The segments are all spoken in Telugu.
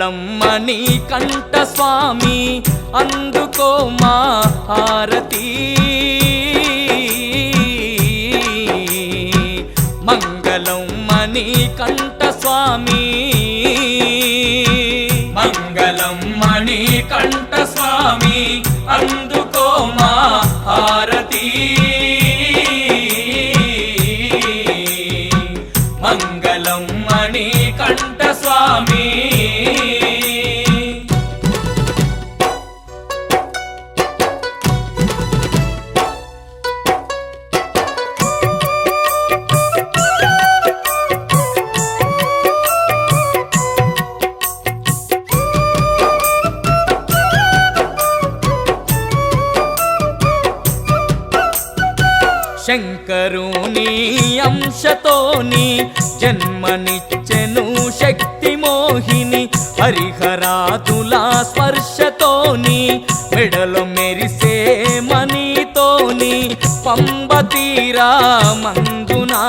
మంగళం మణికంఠ స్వామి అందుకో మా హారతి మంగళం మణికంఠ స్వామి మంగళం మణికంఠ స్వామి అందుకో మా హారతి మంగళం మణికంఠ స్వామి శంకరుని అంశతోని జన్మనిచ్చెను శక్తి మోహిని హరిహరాదుల స్పర్శతోని మెడలో మెరిసే మణితోని పంబ తీరా మందునా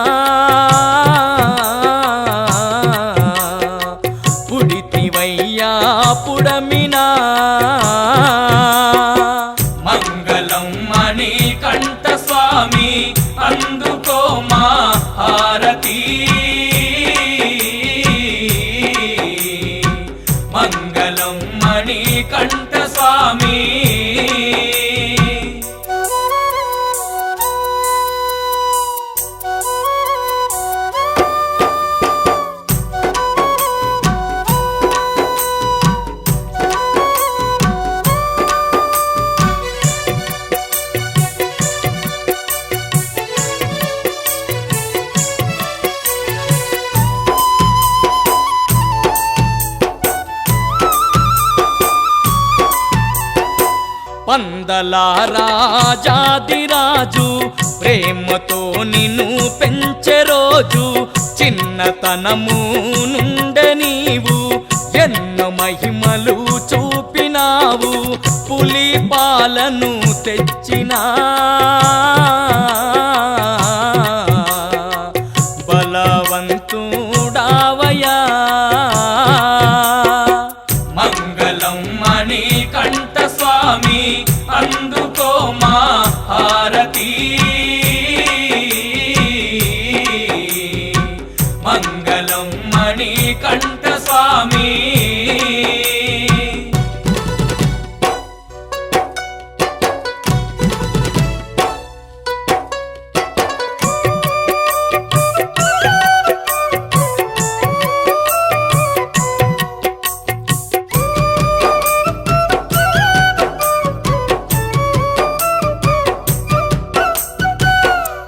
పుడితివయ్యా పుడమినా మంగళం మణికంఠ స్వామి అందుకో మా హారతి మంగళం మణికంఠ స్వామి పందల రాజాదిరాజు ప్రేమతో నిన్ను పెంచే రోజు చిన్నతనము నుండే నీవు ఎన్నో మహిమలు చూపినావు పులి పాలను తెచ్చినా బలవంతుడావయా మంగళం మణికంఠ స్వామి అందుకో మా హారతి మంగళం మణికంఠ స్వామి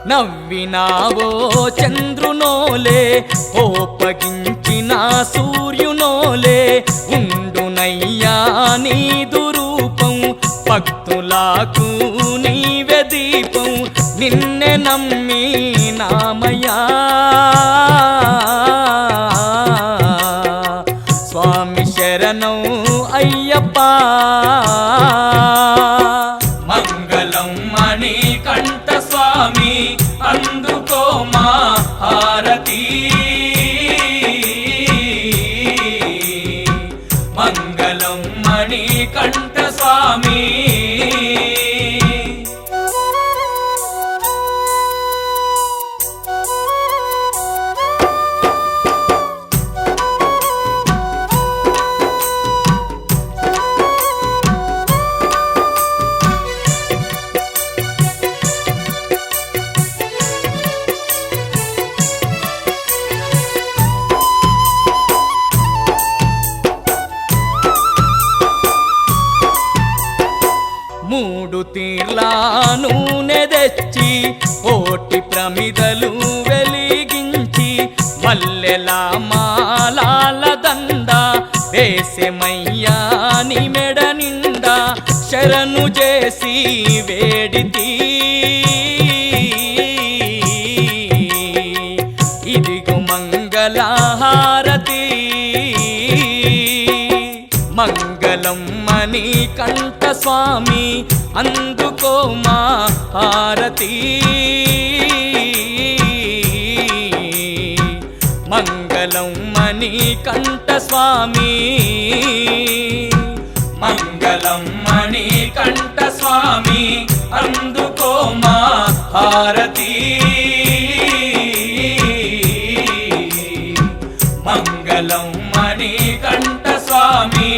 నవ్వినావో చంద్రునోలే కోపగించిన సూర్యునోలే ఉండునయ్యా నీదు రూపం భక్తులకు నీవే దీపం నిన్నే నమ్మి నామయ్యా స్వామి శరణం అయ్యప్ప మంగళం మణికంఠ స్వామి అందుకో మా హారతి మంగళం మణికంఠ స్వామి మూడు తీర్లా నూనె తెచ్చి కోటి ప్రమిదలు వెలిగించి మల్లెల మాలాల దండ వేసెమయ్యా నీ మెడ నిండా శరణు చేసి వేడితి ఇదిగు మంగళహారతి మంగళం మణికంఠ స్వామి అందుకో మా హారతి మంగళం మణికంఠ స్వామి మంగళం మణికంఠ స్వామి అందుకో మా హారతి మంగళం మణికంఠ స్వామి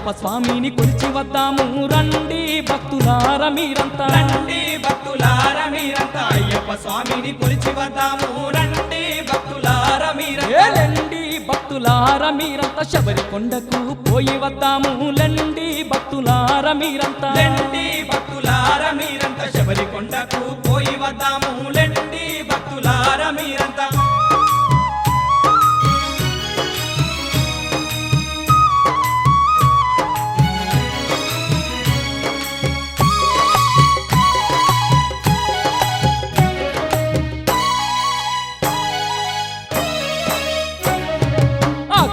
అయ్యప్ప స్వామిని కొలిచి వద్దాము రండి భక్తులార మీరంతా రండి భక్తులార మీరంతా అయ్యప్ప స్వామిని కొలిచి వద్దాము రండి భక్తులార మీరంతా ఏలండి భక్తులార మీరంతా శబరి కొండకు పోయి వద్దాము లెండి భక్తులార మీరంతా లెండి భక్తులార మీరంతా శబరి కొండకు పోయి వద్దాము లెండి భక్తులార మీరంతా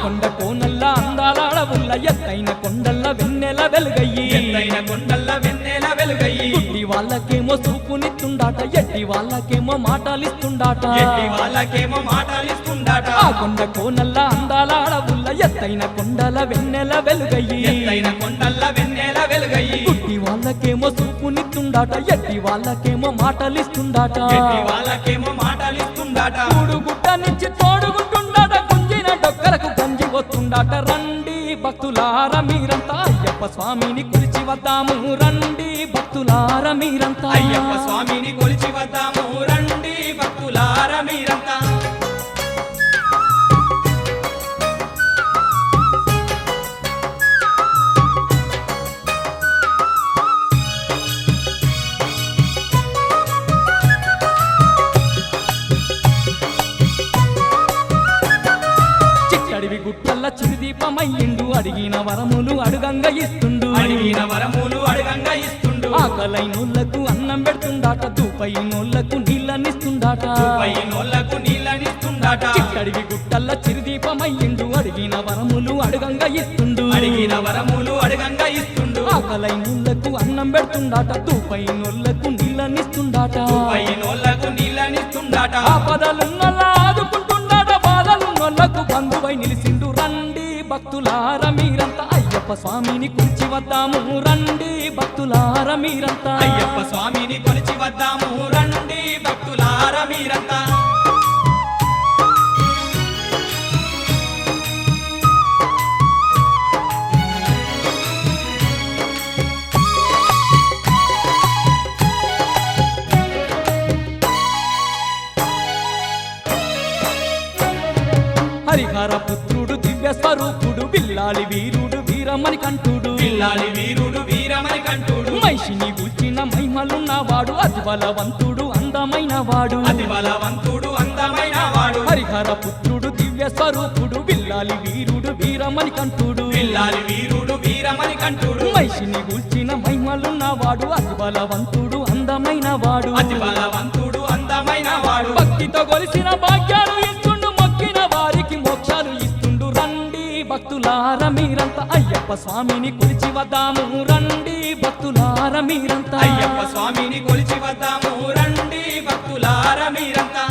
కొండ కోనల్ల అందాల అడవుల్ల ఎత్తైన కొండల్ల వెన్నెల వెలుగయ్యి ఎత్తైన కొండల్ల వెన్నెల వెలుగయ్యి గుడ్డి వాళ్ళకేమో చూపునిస్తుండాట ఎట్టి వాళ్ళకేమో మాటలిస్తుండాట ఎట్టి వాళ్ళకేమో మాటలిస్తుండాట ఆ కొండ కోనల్ల అందాల అడవుల్ల ఎత్తైన కొండల వెన్నెల వెలుగయ్యి ఎత్తైన కొండల్ల వెన్నెల వెలుగయ్యి గుడ్డి వాళ్ళకేమో చూపునిస్తుండాట ఎట్టి వాళ్ళకేమో మాటలిస్తుండాట ఎట్టి వాళ్ళకేమో మాటలిస్తుండాట గుట్ట నుంచి తోడుగుంటుండాట గుంజిన డొక్కలకు గంజి వస్తుండాట రండి భక్తులార మీరంతా అయ్యప్ప స్వామిని కొలిచి వద్దాము రండి భక్తులార మీరంతా అయ్యప్ప స్వామిని కొలిచి వద్దాము రండి భక్తులార మీరంతా చిట్టడివి గుట్టల్ల చిరుదీపమయ్యిండు అడిగిన వరములు అడుగంగా ఇస్తుండు అడిగిన వరములు అడగంగా ఇస్తుండు ఆకలైనోళ్లకు అన్నం పెడుతుండాట దూపైనోళ్లకు నీళ్ళనిస్తుండాట పైనోళ్లకు నీళ్ళనిస్తుండాట చిట్టడివి గుట్టల్ల చిరుదీపమయ్యిండు అడిగిన వరములు అడుగంగా ఇస్తుండు అడిగిన వరములు అడగంగా ఇస్తుండు ఆకలైనోళ్లకు అన్నం పెడుతుండాట దూపైనోళ్లకు నీళ్ళనిస్తుండాట పైనోళ్లకు నీళ్ళనిస్తుండాట ఆపదలున్నోళ్ళ ఆదుకుంటుండాట బాధలున్నోళ్లకు బంధువై నిలిసిండు రండి భక్తులార మీరంతా అయ్యప్ప స్వామిని కొలిచి వద్దాము రండి భక్తులార మీరంతా అయ్యప్ప స్వామిని కొలిచి వద్దాము రండి భక్తులార మీరంతా హరిహర పుత్రుడు దివ్య స్వరూపుడు బిల్లాలి వీరుడు వీరమణి కంఠుడు పిల్లాలి వీరుడు వీరమని కంటుడు మహిషిని గుల్చిన మహిమలున్నవాడు అతి బలవంతుడు అందమైన వాడు అతి బలవంతుడు అందమైన వాడు హరిహర పుత్రుడు దివ్య స్వరూపుడు బిల్లాలి వీరుడు వీరమణి కంఠుడు పిల్లాలి వీరుడు వీరమని కంటుడు మహిషిని గుల్చిన మహిమలున్నవాడు అతి బలవంతుడు అందమైన వాడు అతి బలవంతుడు అందమైన వాడు భక్తితో కొలిసిన భాగ్యాలు ఇస్తుండు మొక్కిన వారికి మోక్షాలు ఇస్తుండు రండి భక్తులార మీరంతా అయ్యప్ప స్వామిని కొలిచి వద్దాము రండి భక్తులార మీరంతా అయ్యప్ప స్వామిని కొలిచి వద్దాము రండి భక్తులార మీరంతా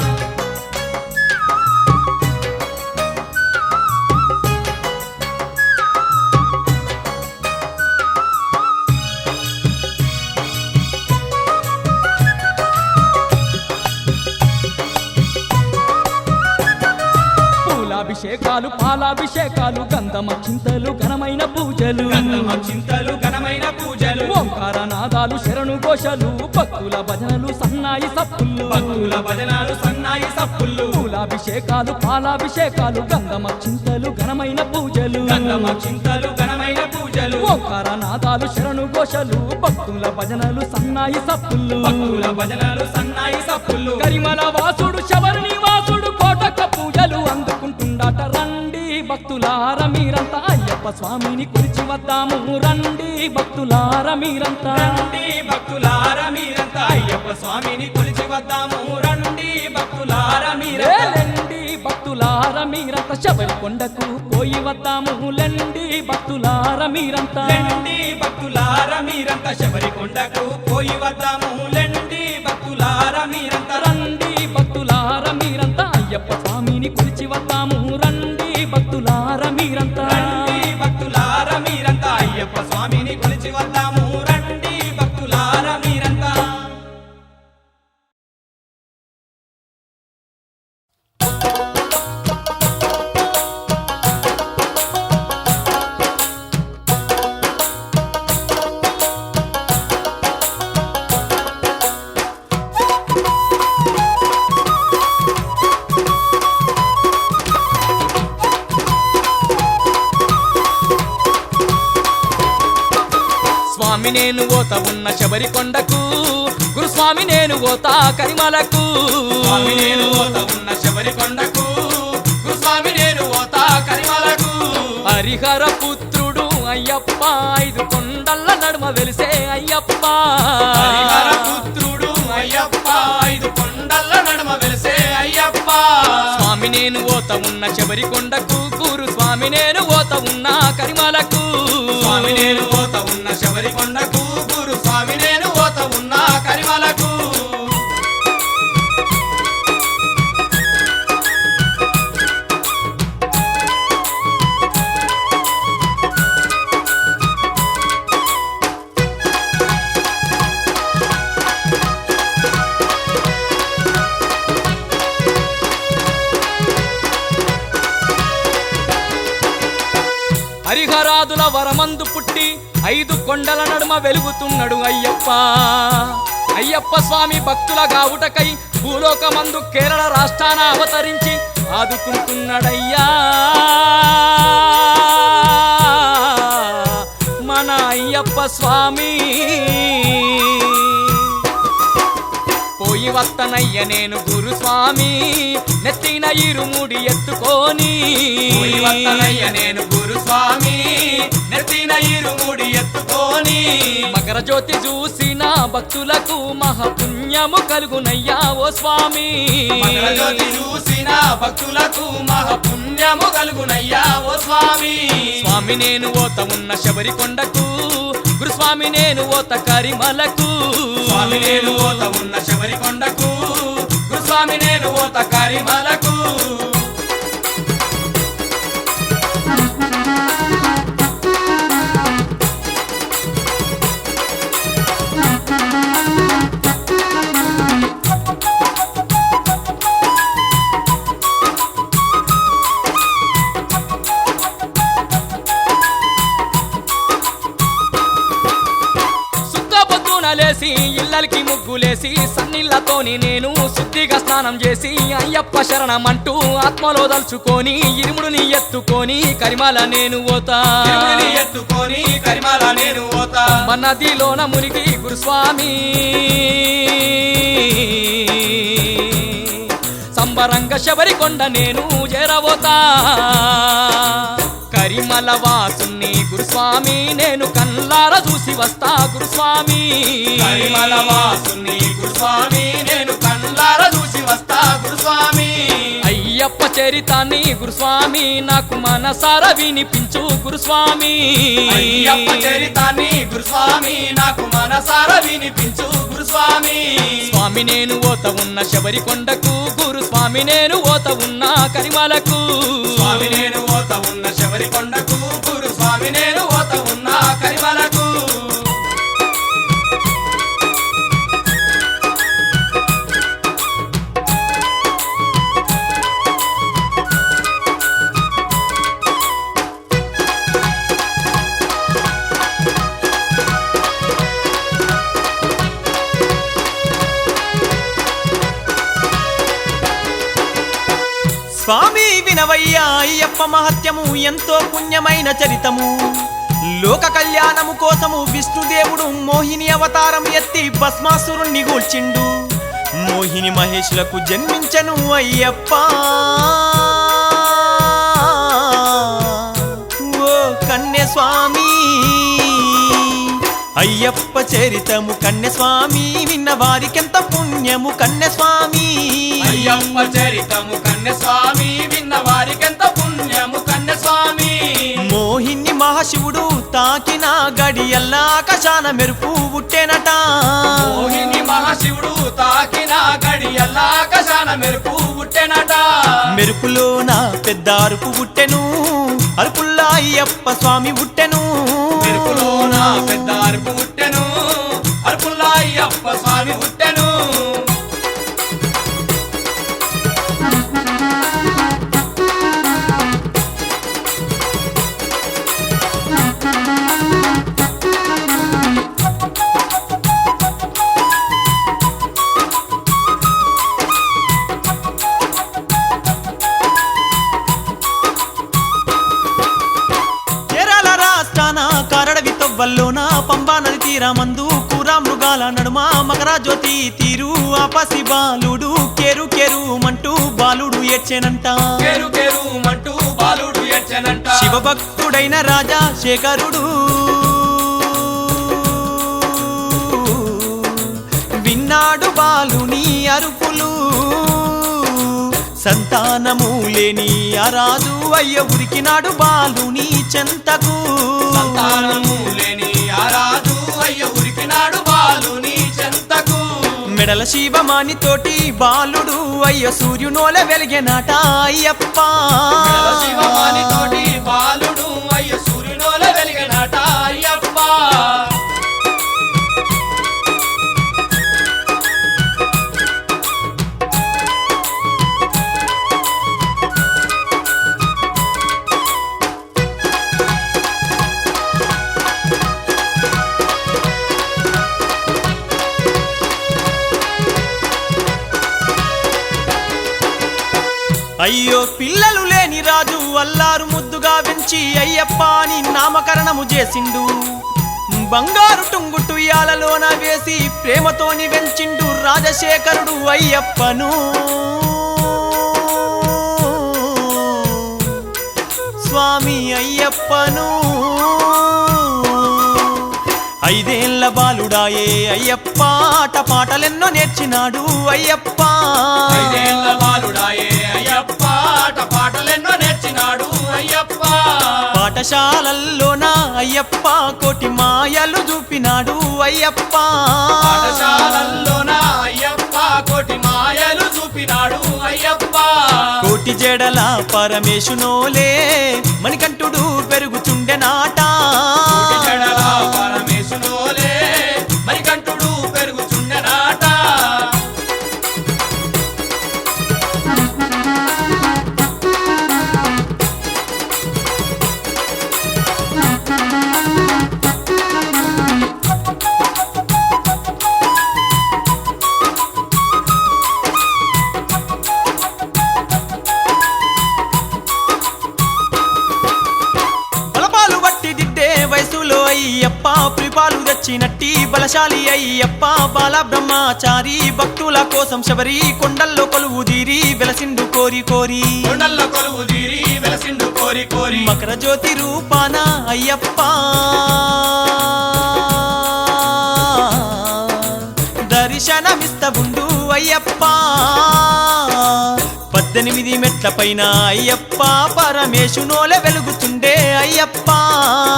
పూలాభిషేకాలు పాలాభిషేకాలు గంధమక్షింతలు ఘనమైన పూజలు గంధమ చింతలు ఘనమైన పూజలు ఓంకార నాదాలు శరణు ఘోషలు భక్తుల భజనలు సన్నాయి సప్పుళ్ళు భక్తుల భజనాలు సన్నాయి సప్పుళ్ళు పూలాభిషేకాలు పాలాభిషేకాలు గంధమక్షింతలు ఘనమైన పూజలు గంధమ చింతలు ఘనమైన పూజలు ఓంకార నాదాలు శరణు ఘోషలు భక్తుల భజనలు సన్నాయి సప్పుళ్ళు భక్తుల భజనాలు సన్నాయి సప్పుళ్ళు గరిమల వాసుడు శబరిని వాసుడు కోటక పూజలు అందుకుంటుండట రండి భక్తులార మీరంతా అయ్యప్ప స్వామిని కొలిచి వద్దాము రండి భక్తులార మీరంతా రండి భక్తులార మీరంతా అయ్యప్ప స్వామిని కొలిచి వద్దాము రండి భక్తులార మీరంతా లేండి భక్తులార మీరంతా శబరి కొండకు పోయి వద్దాము లెండి భక్తులార మీరంతా లెండి భక్తులార మీరంతా శబరి కొండకు పోయి వద్దాము లెండి భక్తులార మీరంతా రండి భక్తులార మీరంతా అయ్యప్ప స్వామిని కొలిచి వద్దాము రండి భక్తులార మీరంతా రండి భక్తులార మీరంతా అయ్యప్ప స్వామిని కొలిచి వద్దాము రండి భక్తులార మీరంతా గురుస్వామి నేను ఓత ఉన్న శబరి కొండకు గురుస్వామి నేను ఓత కరిమలకు స్వామి నేను ఓత ఉన్న శబరి కొండకు గురుస్వామి నేను ఓత కరిమలకు హరిహర పుత్రుడు అయ్యప్ప 5 కొండల నడుమ వెలిసే అయ్యప్ప హరిహర పుత్రుడు అయ్యప్ప 5 కొండల నడుమ వెలిసే అయ్యప్ప స్వామి నేను ఓత ఉన్న శబరి కొండకు గురుస్వామి నేను ఓత ఉన్న కరిమలకు స్వామి నేను ఓత ఉన్న శబరి కొండకు గురుస్వామి నేను ఓత ఉన్న కరిమలకు హరిహరాదుల వరమందు పుట్టి 5 కొండల నడుమ వెలుగుతున్నాడు అయ్యప్ప అయ్యప్ప స్వామి భక్తుల గావుటకై భూలోకమందు కేరళ రాష్ట్రాన అవతరించి ఆదుకుంటున్నాడయ్యా మన అయ్యప్ప స్వామి పోయి వత్తనయ్య నేను గురుస్వామి నెత్తిన ఇరుముడి ఎత్తుకొని పోయి వత్తనయ్య నేను గురుస్వామి నెత్తిన ఇరుముడి ఎత్తుకొని మకర జ్యోతి చూసిన భక్తులకు మహాపుణ్యము కలుగునయ్యా ఓ స్వామి మకర జ్యోతి చూసిన భక్తులకు మహాపుణ్యము కలుగునయ్యా ఓ స్వామి స్వామి నేను ఓత ఉన్న శబరి కొండకు గురుస్వామి నేను ఓత కరిమలకు స్వామి నేను ఓత ఉన్న శబరి కొండకు గురుస్వామి నేను ఓత కరిమలకు లేసి ఇళ్ళకి ముగ్గులేసి సన్నిళ్ళతోని నేను శుద్ధిగా స్నానం చేసి అయ్యప్ప శరణమంటూ ఆత్మలో దలుచుకొని ఇరుముడిని ఎత్తుకొని కరిమల నేను ఓతా ఎత్తుకొని కరిమల నేను ఓతా నదిలోన మునిగి గురుస్వామి సంబరంగ శబరి కొండ నేను చేరబోతా కరిమల వాసుని గురుస్వామి నేను కళ్ళార చూసి వస్తా గురుస్వామి కరిమల వాసుని గురుస్వామి నేను కళ్ళార చూసి వస్తా గురుస్వామి అయ్యప్ప చరితాన్ని గురుస్వామి నాకు మనసార వినిపించు గురుస్వామి అయ్యప్ప చరితాన్ని గురుస్వామి నాకు మనసార వినిపించు గురుస్వామి స్వామి నేను ఓత ఉన్న శబరి కొండకు గురుస్వామి నేను ఓత ఉన్న కరిమలకు స్వామి నేను ఓత ఉన్న శబరి కొండకు గురుస్వామి నేను ఓత ఉన్న కరిమలకు స్వామి వినవయ్యా అయ్యప్ప మహత్యము ఎంతో పుణ్యమైన చరితము లోక కళ్యాణము కోసము విష్ణుదేవుడు మోహిని అవతారం ఎత్తి భస్మాసురుణ్ణి గూల్చిండు మోహిని మహేషులకు జన్మించను అయ్యప్ప ఓ కన్య స్వామి అయ్యప్ప చరితము కన్య స్వామి విన్న వారికెంత పుణ్యము కన్య స్వామి అయ్యప్ప చరితము కన్య స్వామి విన్న వారికెంత పుణ్యము కన్య స్వామి మోహిని మహాశివుడు తాకిన గడియల్లా ఆకాశాన మెరుపు పుట్టెనట మోహిని మహాశివుడు తాకిన గడియల్లా ఆకాశాన మెరుపు పుట్టెనట మెరుపులోన పెద్ద అరుపు పుట్టెను అరుపుల్లా అయ్యప్ప స్వామి పుట్టెను మెరుపులోన పెద్ద అరుపు పుట్టెను అరుపుల్లా అయ్యప్ప స్వామి పుట్టెను కేరళ రాష్ట్రాన కారడవి తొవ్వల్లోన పంబా నది తీరమందు కూర మృగాల నడుమ మకర జ్యోతి తీరు ఆపసి బాలుడు కేరు కేరు మంటూ బాలుడు ఏడ్చెనంట. కేరు కేరు మంటూ బాలుడు ఏడ్చెనంట. శివభక్తుడైన రాజా శేఖరుడు విన్నాడు బాలుని అరుపులు. సంతానము లేని ఆ రాజు అయ్య ఉరికినాడు బాలుని చెంతకు. సంతానము లేని ఆ రాజు అయ్య ఉరికినాడు బాలుని చెంతకు. మెడల శివమాని తోటి బాలుడు అయ్య సూర్యునోల వెలిగెనాట అయ్యప్ప. శివమాని తోటి బాలుడు అయ్య సూర్యునోల వెలిగెనాట అయ్యప్ప. అయ్యో పిల్లలు లేని రాజు అల్లారు ముద్దుగా పెంచి అయ్యప్ప అని నామకరణము చేసిండు. బంగారు టుంగుటు యాలలోన వేసి ప్రేమతోని వెంచిండు రాజశేఖరుడు అయ్యప్పను. స్వామి అయ్యప్పను. 5 ఏళ్ల బాలుడాయే అయ్యప్ప ఆటపాటలెన్నో నేర్చినాడు అయ్యప్ప. 5 ఏళ్ల బాలుడాయే అయ్యప్ప ఆటపాటలెన్నో నేర్చినాడు అయ్యప్ప. పాఠశాలల్లోన అయ్యప్ప కోటి మాయలు చూపినాడు అయ్యప్ప. పాఠశాలల్లోన అయ్యప్ప కోటి మాయలు చూపినాడు అయ్యప్ప. కోటి జడల పరమేశునోలే మణికంఠుడు పెరుగుచుండెనాట. కోటి జడల పరమేశునోలే మణికంఠుడు పెరుగుచుండెనాట. అయ్యప్ప ప్రిపాలు తెచ్చినట్టి బలశాలి అయ్యప్ప. బాల బ్రహ్మచారి భక్తుల కోసం శబరి కొండల్లో కొలువుదీరి వెలసిండు కోరి కోరి. కొండల్లో కొలువుదీరి వెలసిండు కోరి కోరి. మకర జ్యోతి రూపాన అయ్యప్ప దర్శనమిస్తవుండు అయ్యప్ప. 18 మెట్ల పైన అయ్యప్ప పరమేశునోల వెలుగుతుండే అయ్యప్ప.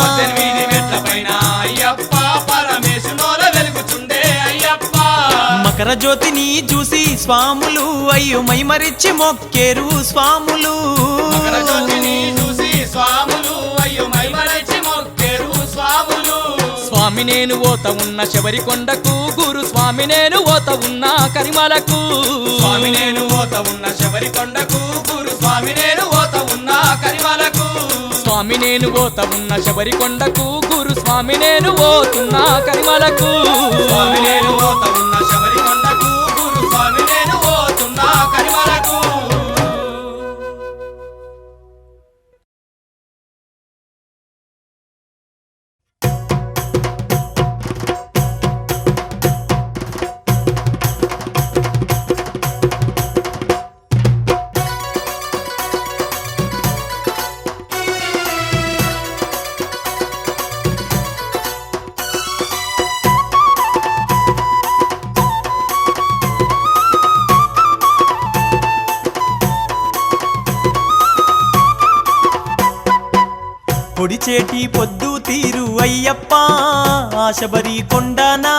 18 మెట్ల పైన అయ్యప్ప పరమేశునోల వెలుగుతుండే అయ్యప్ప. మకర జ్యోతిని చూసి స్వాములు అయ్యో మైమరిచి మొక్కేరు స్వాములు. మకర జ్యోతిని చూసి స్వాములు అయ్యో మైమరిచి మొక్కేరు స్వాములు. స్వామి నేను ఓత ఉన్న శబరి కొండకు గురు స్వామి నేను ఓత ఉన్న కరిమలకు. స్వామి నేను ఓత ఉన్న శబరి కొండకు గురు స్వామి నేను ఓత ఉన్న కరిమలకు. స్వామి నేను ఓత ఉన్న శబరి కొండకు గురు స్వామి నేను ఓతున్న కరిమలకు. స్వామి నేను ఓత ఉన్న శబరి కొండకు గురు స్వామి నేను ఓతున్న కరిమలకు. పొడిచేటి పొద్దు తీరు అయ్యప్ప ఆశబరి కొండనా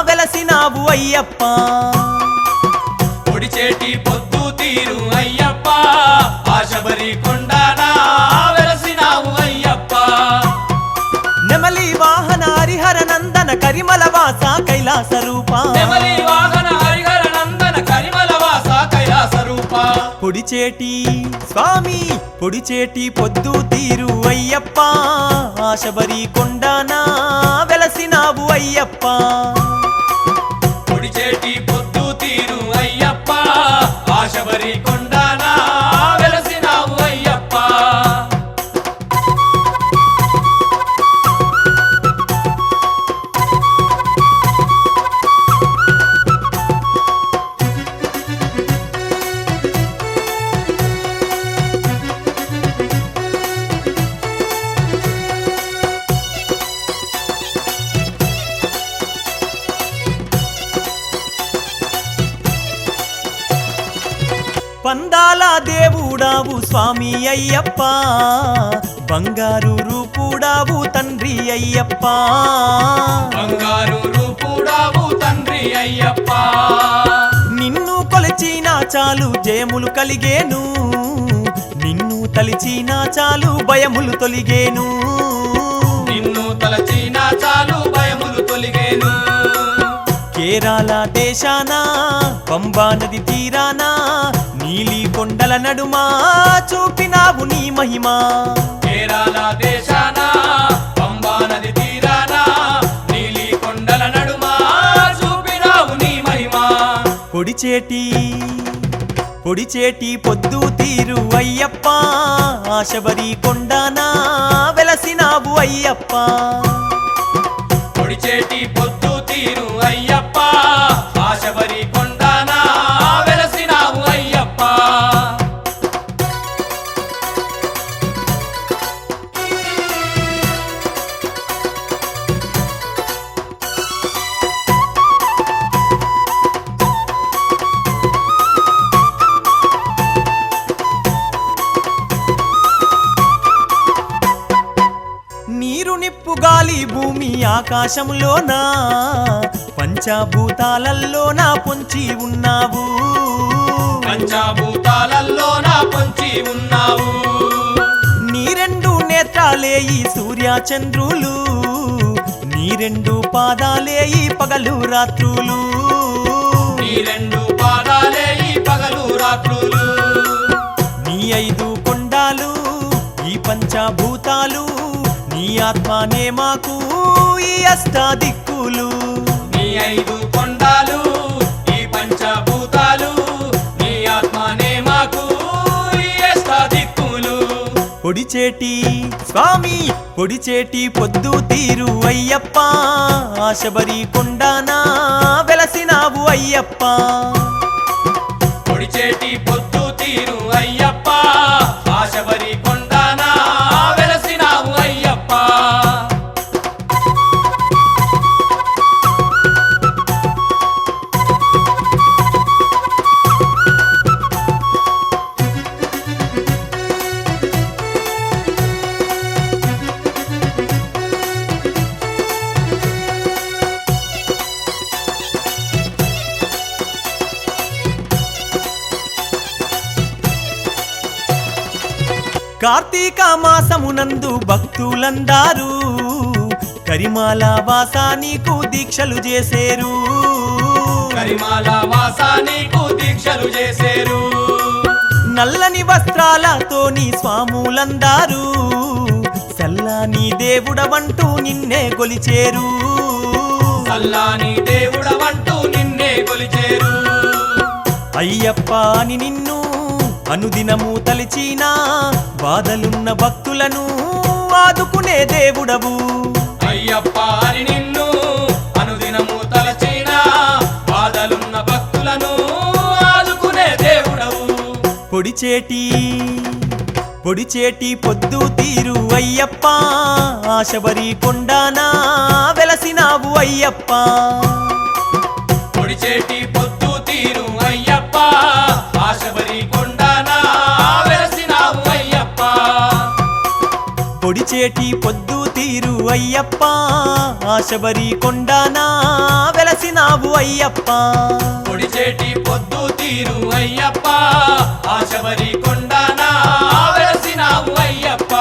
వెలసినావు అయ్యప్ప. పొడిచేటి పొద్దు తీరు అయ్యప్ప ఆశబరి కొండనా వెలసినావు అయ్యప్ప. నెమలి వాహన హరిహర నందన కరిమల వాస కైలాస రూప. నెమలి వాహన హరిహర నందన కరిమల వాస కైలాస రూప. పొడిచేటి స్వామి పొడిచేటి పొద్దు తీరు అయ్యప్ప ఆశబరి కొండనా వెలసినావు అయ్యప్ప. పొడిచేటి పొద్దు తీరు అయ్యప్ప ఆశబరి కొండనా వెలసినావు అయ్యప్ప. అందాల దేవుడావు స్వామి అయ్యప్ప బంగారు రూపుడావు తండ్రి అయ్యప్ప బంగారు రూపుడావు తండ్రి అయ్యప్ప నిన్ను కొలిచిన చాలు జయములు కలిగేను నిన్ను తలిచిన చాలు భయములు తొలిగేను నిన్ను తలచిన చాలు భయములు తొలిగేను కేరళ దేశాన పంబా నది తీరాన నీలి కొండల నడుమ చూపినావు నీ మహిమా కేరళ దేశాన పంబా నది తీరాన నీలి కొండల నడుమ చూపినావు నీ మహిమా పొడిచేటి పొద్దు తీరు అయ్యప్ప ఆశబరి కొండనా వెలసినావు అయ్యప్ప పొడిచేటి పొద్దు తీరు అయ్యప్ప ఆశబరి కొండనా వెలసినావు అయ్యప్ప నీరు నిప్పు గాలి భూమి ఆకాశంలోనా పంచభూతాలల్లోన పొంచి ఉన్నావు పంచభూతాలల్లోన పొంచి ఉన్నావు నీ రెండు నేత్రాలే ఈ సూర్య చంద్రులు నీ రెండు పాదాలే ఈ పగలు రాత్రులు నీ రెండు పాదాలే ఈ పగలు రాత్రులు నీ ఐదు కొండాలు ఈ పంచభూతాలు నీ ఆత్మనే మాకు ఈ అష్టాదిక్కులు నీ ఐదు కొండాలు ఈ పంచభూతాలు నీ ఆత్మనే మాకు ఈ అష్టాదిక్కులు పొడిచేటి పొద్దు తీరు అయ్యప్ప ఆశబరి కొండనా వెలసినావు అయ్యప్ప పొడిచేటి పొద్దు తీరు అయ్యప్ప ఆశబరి కొండనా వెలసినావు అయ్యప్ప కార్తీక మాసమునందు భక్తులందారు కరిమాల వాసా నీకు దీక్షలు చేసేరు కరిమాల వాసా నీకు దీక్షలు చేసేరు నల్లని వస్త్రాలతో నీ స్వాములందారు సల్లాని దేవుడవంటూ నిన్నే కొలిచేరు సల్లాని దేవుడవంటూ నిన్నే కొలిచేరు అయ్యప్ప అని నిన్ను అనుదినము తలిచినా బాధలున్న భక్తులను ఆదుకునే దేవుడవు అయ్యప్ప అని నిన్ను అనుదినము తలచిన బాధలున్న భక్తులను ఆదుకునే దేవుడవు పొడిచేటి పొద్దు తీరు అయ్యప్ప ఆశబరి కొండనా వెలసినావు అయ్యప్ప పొడిచేటి పొద్దు తీరు అయ్యప్ప ఆశబరి కొండనా వెలసినావు అయ్యప్ప పొడిచేటి పొద్దు తీరు అయ్యప్ప ఆశబరి కొండనా వెలసినావు అయ్యప్ప పొడిచేటి పొద్దు తీరు అయ్యప్ప ఆశబరి కొండనా వెలసినావు అయ్యప్ప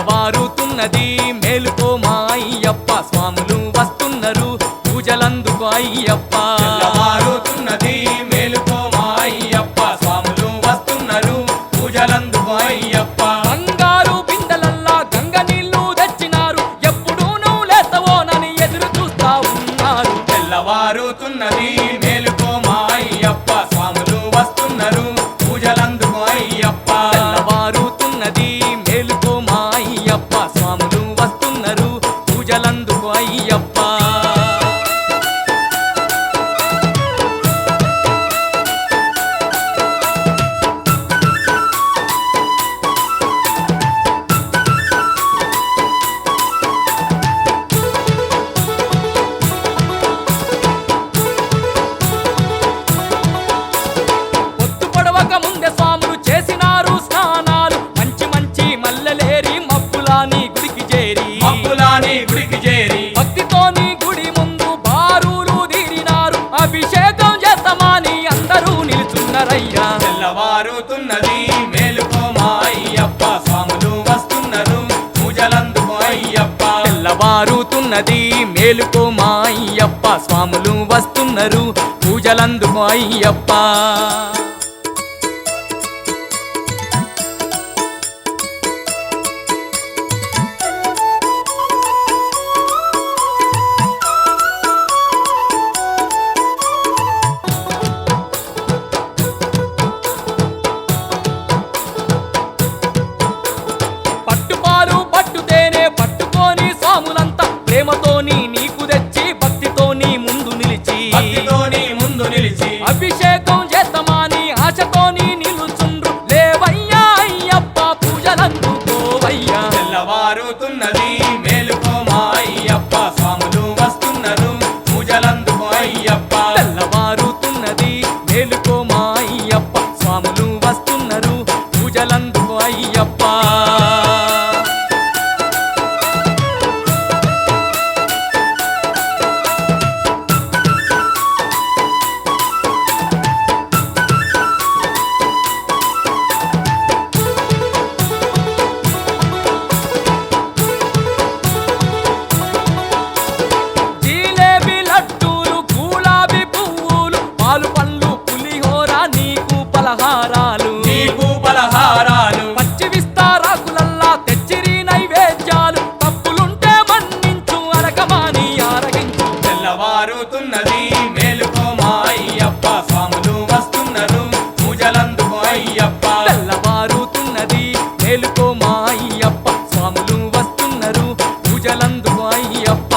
తెల్లవారుతున్నది మేలుకో మా అయ్యప్ప స్వాములు వస్తున్నారు పూజలందుకో అయ్యప్ప తెల్లవారుతున్నది మేలుకో మా అయ్యప్ప స్వాములు వస్తున్నారు పూజలందుకో అయ్యప్ప బంగారు బిందెలల్లా గంగ నీళ్లు తెచ్చినారు ఎప్పుడు నువ్వు లేతవోనని ఎదురు చూస్తా ఉన్నారు తెల్లవారుతున్నది మేలుకో మా అయ్యప్ప స్వాములు వస్తున్నారు పూజలందుకో అయ్యప్ప తెల్లవారుతున్నది మేలుకో మా అయ్యప్ప స్వాములు వస్తున్నారు పూజలందుకో అయ్యప్ప పొద్దు పొడవక ముందే స్వాములు చేసినారు స్నానాలు మంచి మంచి మల్లెలేరి మబ్బులాని గుడికి చేరి మబ్బులాని గుడికి చేరి భక్తితోని గుడి ముందు బారులు తీరినారు అభిషేకం చేద్దామని అందరూ నిలుచున్నారయ్యా తెల్లవారుతున్నది మేలుకో మా అయ్యప్ప స్వాములు వస్తున్నారు పూజలందుకో అయ్యప్ప తెల్లవారుతున్నది మేలుకో మా అయ్యప్ప స్వాములు వస్తున్నారు పూజలందుకో అయ్యప్ప పట్టుపాలు పట్టుతేనే పట్టుకొని స్వాములంతా ప్రేమతోని నీకు తెచ్చి భక్తితోని ముందు నిలిచి భక్తితోని ముందు నిలిచి అభిషేకం చేద్దామని ఆశతోని నిలుచుండ్రు లేవయ్యా అయ్యప్ప పూజలందుకోవయ్యా తెల్లవారుతున్నది మేలుకో మా అయ్యప్ప స్వాములు వస్తున్నారు పూజలందుకో అయ్యప్ప తెల్లవారుతున్నది మేలుకో మా అయ్యప్ప స్వాములు వస్తున్నారు పూజలందుకో అయ్యప్ప జిలేబీ లడ్డూలు గులాబీ పువ్వులు పాలు పండ్లు పులిహోర నీకు పలహారాలు నీకు పలహారాలు పచ్చి విస్తారాకులల్లా తెచ్చిరి నైవేద్యాలు తప్పులుంటే మన్నించు అరకమాని ఆరగించు తెల్లవారుతున్నది మేలుకో మా అయ్యప్ప స్వాములు వస్తున్నారు పూజలందుకో అయ్యప్ప తెల్లవారుతున్నది మేలుకో మా అయ్యప్ప స్వాములు వస్తున్నారు పూజలందుకో అయ్యప్ప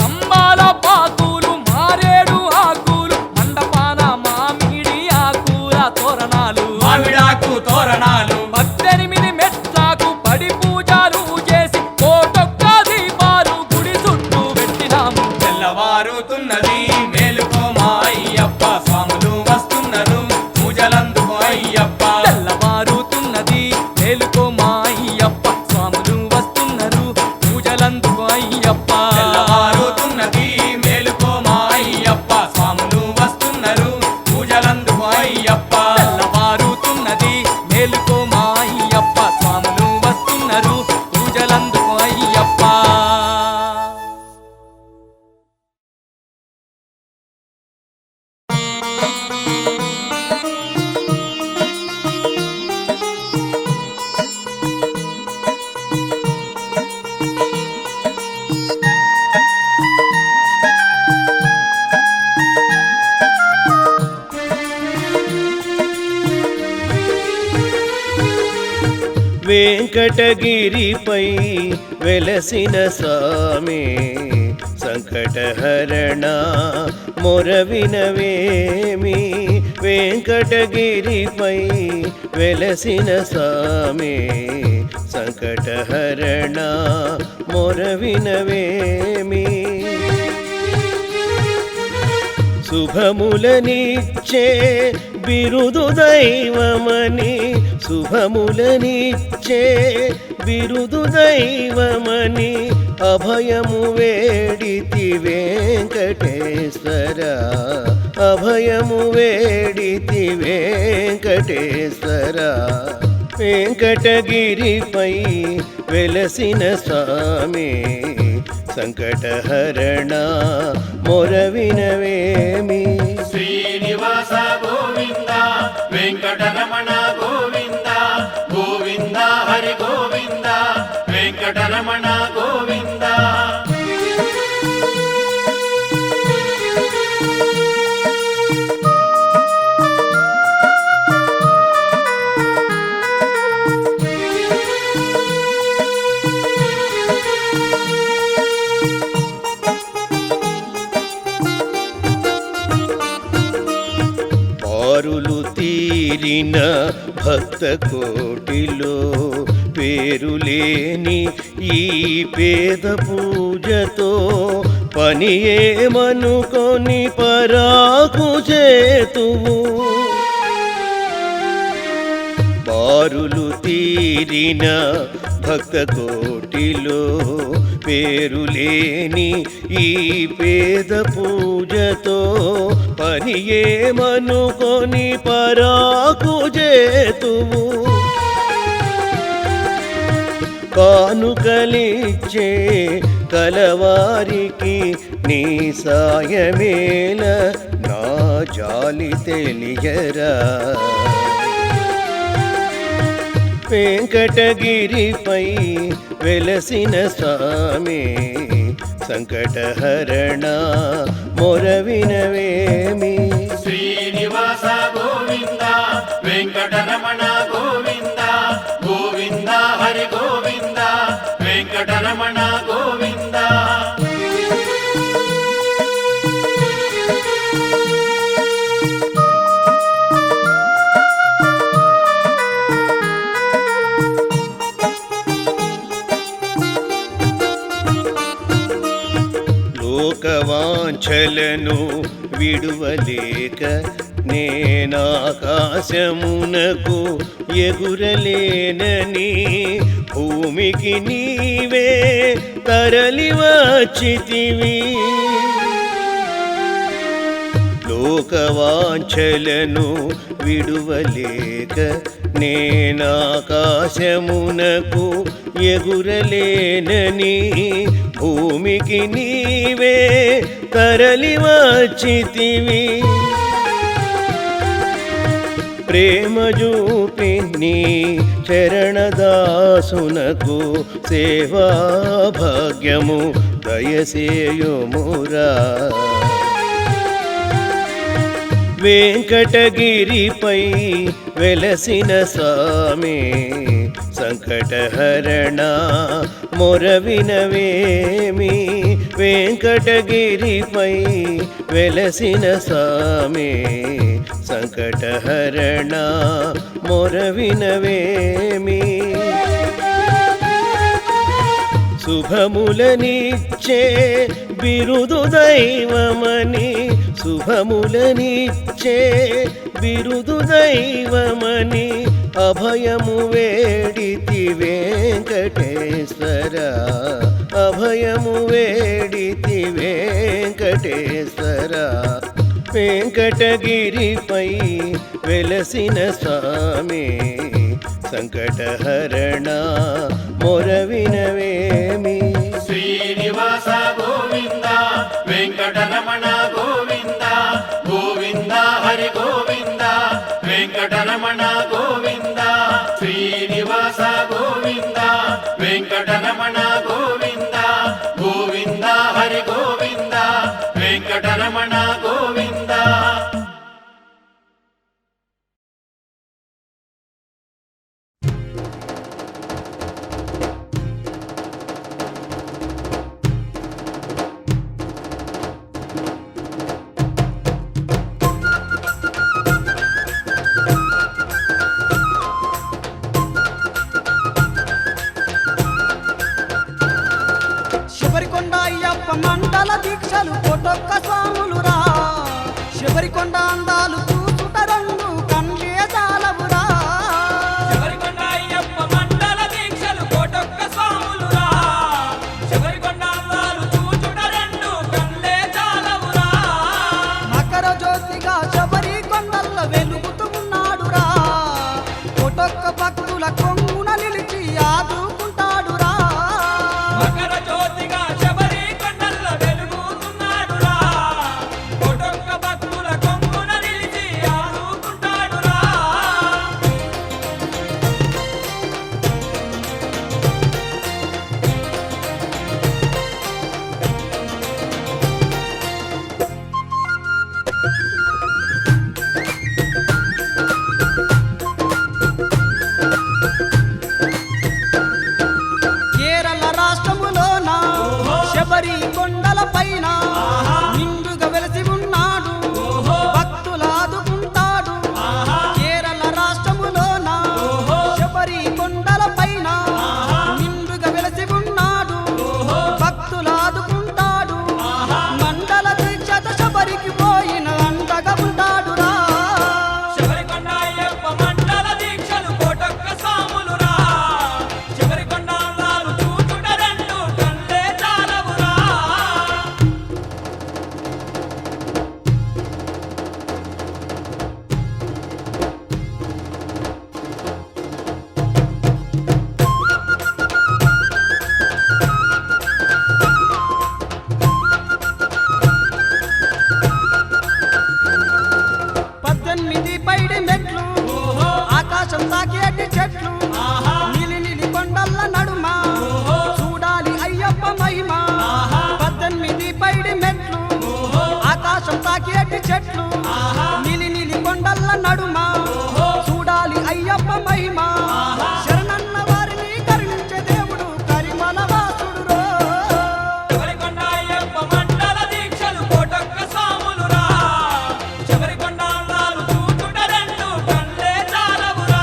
అంబాల పాకులు మారేడు ఆకులు మండపాన మామిడి ఆకుల తోరణాలు మామిడాకు తోరణాలు 18 మెట్లకు పడి పూజలు చేసి కోటొక్క దీపాలు గుడి చుట్టూ పెట్టినాము తెల్లవారుతున్నది మేలుకో మా అయ్యప్ప స్వాములు వస్తున్నారు పూజలందుకో అయ్యప్ప తెల్లవారుతున్నది మేలుకో మా అయ్యప్ప స్వాములు వస్తున్నారు పూజలందుకో అయ్యప్ప తెల్లవారుతున్నది మేలుకో మా అయ్యప్ప స్వాములు వస్తున్నారు పూజలందుకో అయ్యప్ప తెల్లవారుతున్నది మేలుకో మా అయ్యప్ప స్వాములు వస్తున్నారు పూజలందుకో అయ్యప్ప వెంకటగిరిపై వెలసిన స్వామి సంకటహరణ మొరవినవేమి వెంకటగిరిపై వెలసిన స్వామి సంకటహరణ మొరవినవేమి శుభములనిచ్చే బిరుదు దైవమని శుభములనిచ్చే బిరుదు దైవమని అభయము వేడితి వెంకటేశ్వర అభయము వేడితి వెంకటేశ్వర వెంకటగిరిపై వెలసిన స్వామి సంకటహరణ మొరవినవేమి శ్రీనివాస గోవింద వెంకటరమణ గోవింద గోవింద హరి గోవింద వెంకటరమణ గోవింద పారులు తీరిన భక్త కోటిలో పేరులేని ఈ పేద పూజతో పని ఏమనుకొని పరాకు చేతువు బారులు తీరిన భక్త కోటిలో పేరులేని ఈ పేద పూజతో పని ఏమనుకొని పరాకు చేతువు కానుకలిచ్చే కలవారికి నీ సాయమేల నా జాలి తెలియరా వెంకటగిరిపై వెలసిన స్వామి సంకటహరణ మొరవినవేమి శ్రీనివాస గోవింద వెంకటరమణ గోవింద గోవింద హరి గోవింద వెంకటరమణ గోవింద లోకవాంఛలను విడువలేక నేనాకాశమునకు ఎగురలేనని భూమికి నీవే తరలివచ్చితివి లోకవాంఛలను విడువలేక నేనాకాశమునకు ఎగురలేనని భూమికి నీవే తరలివచ్చితివి ప్రేమ చూపి నీ చరణదాసునకు సేవా భాగ్యము దయసేయుమురా వెంకటగిరిపై వెలసిన స్వామి సంకటహరణ మొరవినవేమి వెంకటగిరిపై వెలసిన స్వామి సంకటహరణ మొరవినవేమి శుభములనిచ్చే బిరుదు దైవమని శుభములనిచ్చే బిరుదు దైవమని అభయము వేడితి వెంకటేశ్వర అభయము వేడితి వెంకటేశ్వర వెంకటగిరిపై వెలసిన స్వామి సంకటహరణ మొరవినవేమి శ్రీనివాస గోవింద వెంకటరమణ గోవింద గోవింద హరి గోవింద వెంకటరమణ గోవింద శ్రీనివాస గోవింద వెంకటరమణ గోవింద గోవింద హరి గోవింద వెంకటరమణ గోవింద శబరికొండ అయ్యప్ప మండల దీక్షలు కోటొక్క స్వాములురా అందాలు చూసుట రెండు కన్లే చాలవురా శబరికొండ అయ్యప్ప మండల దీక్షలు కోటొక్క స్వాములురా శబరికొండ అందాలు చూచుట రెండు కన్లే చాలవురా మకర జ్యోతిగా శబరి కొండల్ల వెలుగుతూ ఉన్నాడురా కోటొక్క భక్తుల కొంగున నిలిచి ఆదుకుంటాడురా మకర జ్యోతిగా శబరి కొండల్ల వెలుగుతున్నాడురా కోటొక్క భక్తుల కొంగున నిలిచి ఆదుకుంటాడురా కేరళ రాష్ట్రములోన శబరి కొండల పైన నిండుగా వెలసి ఉన్నాడు భక్తుల ఆదుకుంటాడు కేరళ రాష్ట్రములోన శబరి కొండల పైన నిండుగా వెలసి ఉన్నాడు భక్తుల ఆదుకుంటాడు మండల దీక్షత శబరికి పోయిన అండగా ఉంటాడురా శబరికొండ అయ్యప్ప మండల దీక్షలు కోటొక్క స్వాములురా శబరికొండ అందాలు చూచుట రెండు కన్లే చాలవురా పద్దెనిమిది పైడి మెట్లు ఆకాశం తాకేటి చెట్లు నిలి నిలి కొండల్ల నడుమ చూడాలి అయ్యప్ప మహిమ పద్దెనిమిది పైడి మెట్లు ఆకాశం తాకేటి చెట్లు నిలి నిలి కొండల్ల నడుమ చూడాలి అయ్యప్ప మహిమ శరణన్న వారిని కరుణించే దేవుడు కరిమల వాసుడు శబరికొండ అయ్యప్ప మండల దీక్షలు కోటొక్క స్వాములురా శబరికొండ అందాలు చూచుట రెండు కన్లే చాలవురా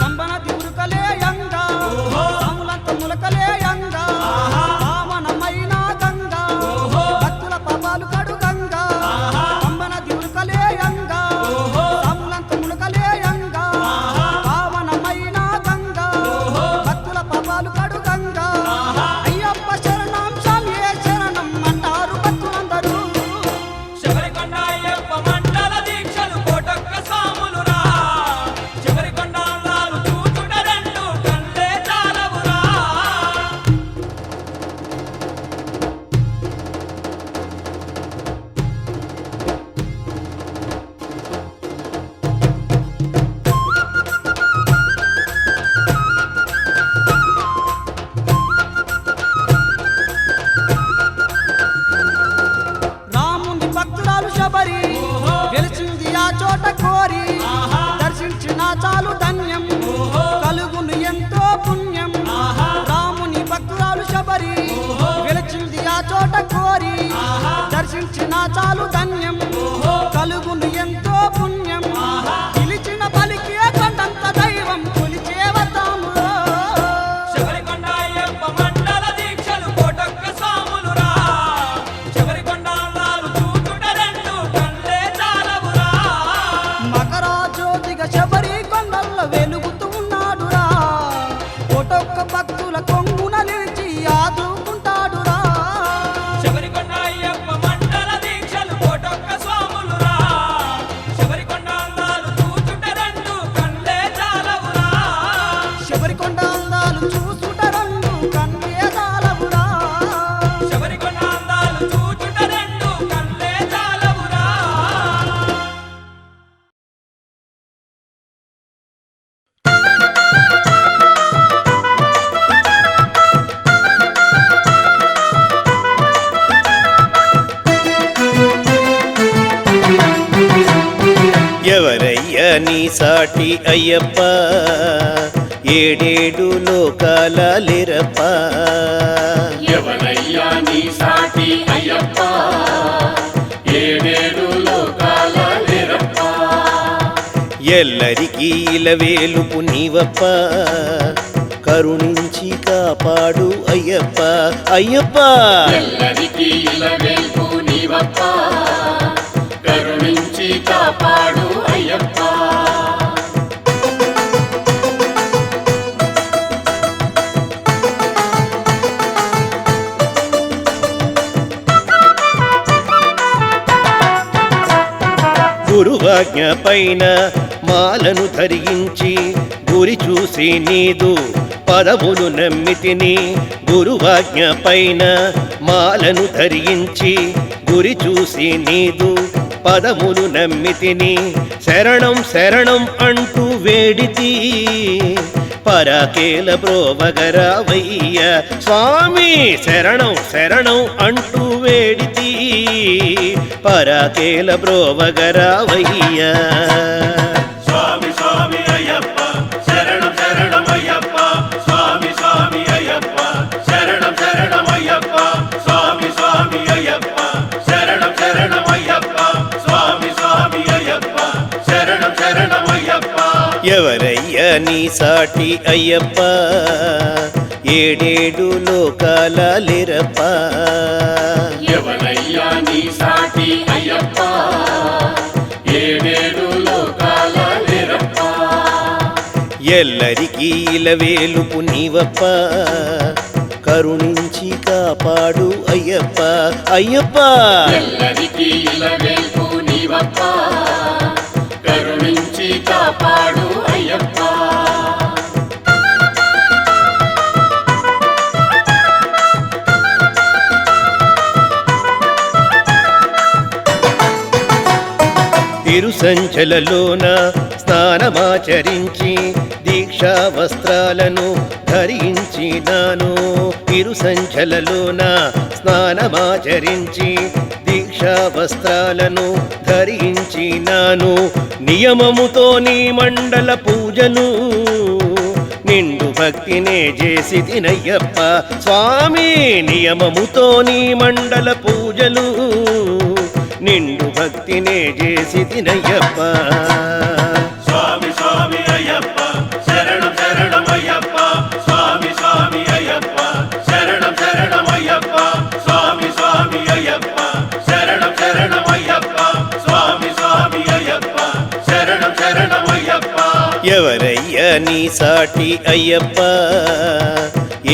పంబన దిగురుకలే యంగా సాములంత ములకలే యంగా పావనమైన గంగా భక్తుల పాపాలు కడు గంగా పంబన దిగురుకలే యంగా సాములంత ములకలే యంగా పావనమైన గంగా భక్తుల పాపాలు కడు గంగా అయ్యప్ప శరణం స్వామియే శరణం అంటారు భక్తులందరూ శబరికొండ అయ్యప్ప మండల దీక్షలు కోటొక్క స్వాములురా శబరికొండ అందాలు చూచుట రెండు కన్లే చాలవురా రాముని భక్తురాలు శబరి గెలిచింది ఆ చోట కోరి దర్శించిన చాలు ధన్యం కలుగును ఎంతో పుణ్యం రాముని భక్తురాలు శబరి గెలిచింది ఆ చోట కోరి దర్శించిన చాలు ధన్యం కలుగును ఎంతో పుణ్యం పిలిచిన పలికి కొండంత దైవం కొలిచే వద్దాము శబరికొండ అయ్యప్ప మండల దీక్షలు కోటొక్క స్వాములురా శబరికొండ అందాలు చూచుట రెండు కన్లే చాలవురా మకర జ్యోతిగా శబరి కొండల్ల వెలుగుతూ ఉన్నాడురా కోటొక్క భక్తుల కొంగున నిలిచి ఆదుకుంటాడురా శబరికొండ అయ్యప్ప మండల దీక్షలు కోటొక్క స్వాములురా శబరికొండ అందాలు చూచుట రెండు కన్లే చాలవురా శబరికొండ అందాలు చూసుట రెండు కన్నే చాలవురా శబరికొండ అందాలు చూచుట రెండు కన్లే చాలవురా ఎవరయ్యా నీ సాటి అయ్యప్ప ఏడేడు లోకాల లేరప్ప ఎవరయ్యా నీ సాటి ఎల్లరికీ ఇలవేలుపు నీవప్ప కరుణించి కాపాడు అయ్యప్ప అయ్యప్ప ఎల్లరికీ ఇలవేల్పు నీవప్ప కరుణించి కాపాడు అయ్యప్ప గురువాజ్ఞ పైన మాలను ధరించి గురి చూసి నీదు పదవులు నమ్మితిని గురువాజ్ఞ పైన మాలను ధరించి గురి చూసి నీదు పదములు నమ్మితిని శరణం శరణం అంటూ వేడితి పరాకేల బ్రోవగరావయ్య స్వామి శరణం శరణం అంటూ వేడితి పరాకేల బ్రోవగరావయ్య స్వామి స్వామి అయ్యప్ప శరణం శరణం అయ్యప్ప స్వామి స్వామి అయ్యప్ప శరణం శరణం అయ్యప్ప స్వామి స్వామి అయ్యప్ప శరణం శరణం అయ్యప్ప స్వామి స్వామి అయ్యప్ప శరణం శరణం అయ్యప్ప ఎవరయ్యా నీ సాటి అయ్యప్ప ఏడేడు లోకాల లేరప్ప ఎవరయ్యా నీ సాటి అయ్యప్ప ఏడేడు లోకాల లేరప్ప ఎల్లరికీ ఇలవేలుపు నీవప్ప కరుణించి కాపాడు అయ్యప్ప అయ్యప్ప ఎల్లరికీ ఇలవేల్పు నీవప్ప కరుణించి కాపాడు అయ్యప్ప తిరుసంచలలోన స్నానమాచరించి దీక్షా వస్త్రాలను ధరించినాను తిరుసంచలలోన స్నానమాచరించి దీక్షా వస్త్రాలను ధరించినాను నియమముతో నీ మండల పూజను నిండు భక్తినే చేసి తినయ్యప్ప స్వామి నియమముతో నీ మండల పూజలు నిండు భక్తినే చేసి తినయ్యప్ప స్వామి స్వామి అయ్యప్ప శరణం శరణం అయ్యప్ప స్వామి స్వామి అయ్యప్ప శరణం శరణం అయ్యప్ప స్వామి స్వామి అయ్యప్ప శరణం శరణం అయ్యప్ప స్వామి స్వామి అయ్యప్ప శరణం శరణం అయ్యప్ప ఎవరయ్యా నీ సాటి అయ్యప్ప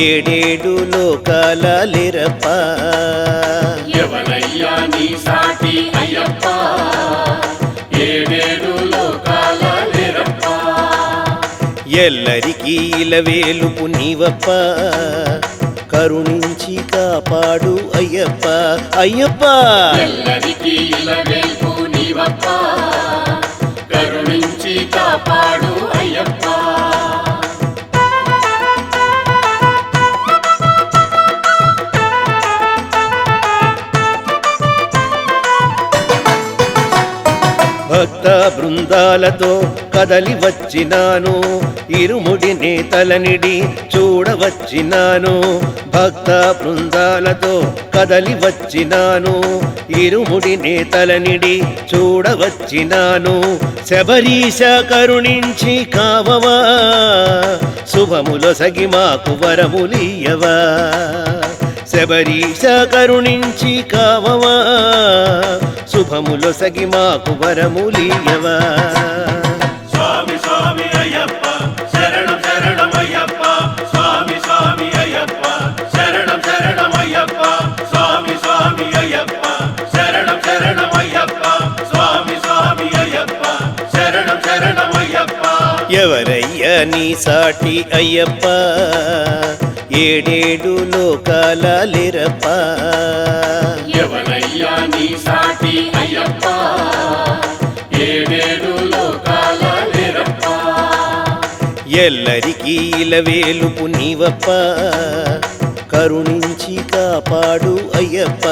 ఏడేడు లోకాల లేరప్ప ఎవరయ్యా నీ సాటి అయ్యప్ప ఏడేడు లోకాల లేరప్ప ఎల్లరికీ ఇలవేలుపు నీవప్ప కరుణించి కాపాడు అయ్యప్ప అయ్యప్ప ఎల్లరికీ ఇలవేల్పు నీవప్ప కరుణించి కాపాడు అయ్యప్ప భక్త బృందాలతో కదలి వచ్చినాను ఇరుముడి నేతలనిడి చూడవచ్చినాను భక్త బృందాలతో కదలి వచ్చినాను ఇరుముడి నేతలనిడి చూడవచ్చినాను శబరీశ కరుణించి కావవా శుభములో సగి మాకు వరములియవా శబరీశ కరుణించి కావవా శుభములో సగి మాకు వరములియవా స్వామి స్వామి అయ్యప్ప శరణం శరణం అయ్యప్ప స్వామి స్వామి అయ్యప్ప శరణం శరణం అయ్యప్ప స్వామి స్వామి అయ్యప్ప శరణం శరణం అయ్యప్ప స్వామి స్వామి అయ్యప్ప శరణం శరణం అయ్యప్ప ఎవరయ్యా నీ సాటి అయ్యప్ప ఏడేడు లోకాల లేరప్ప ఎవరయ్యా నీ సాటి అయ్యప్ప ఏడేడు లోకాల లేరప్ప ఎల్లరికీ ఇలవేలుపు నీవప్ప కరుణించి కాపాడు అయ్యప్ప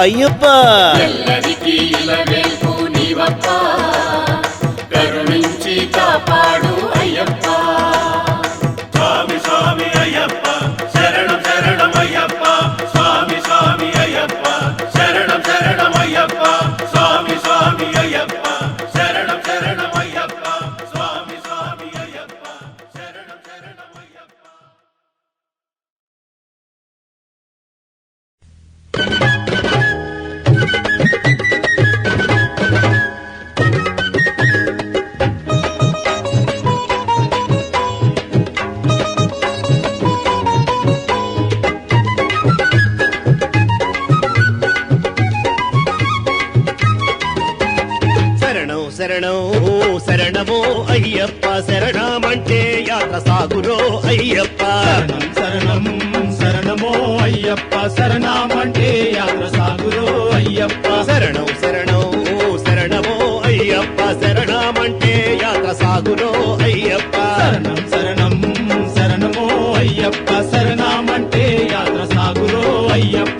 అయ్యప్ప ఎల్లరికీ ఇలవేల్పు నీవప్ప కరుణించి కాపాడు అయ్యప్ప స్వామి స్వామి అయ్యప్ప శరణం శరణం అయ్యప్ప స్వామి స్వామి అయ్యప్ప శరణం శరణం అయ్యప్ప స్వామి స్వామి అయ్యప్ప శరణం శరణం అయ్యప్ప శరణం శరణమో అయ్యప్ప శరణమంటే యాత్ర సాగురో అయ్యప్ప శరణం శరణమో అయ్యప్ప శరణమంటే యాత్ర సాగురో అయ్యప్ప శరణం శరణం శరణమో అయ్యప్ప శరణమంటే యాత్ర సాగురో అయ్యప్ప శరణం శరణమో అయ్యప్ప శరణమంటే యాత్ర సాగురో అయ్యప్ప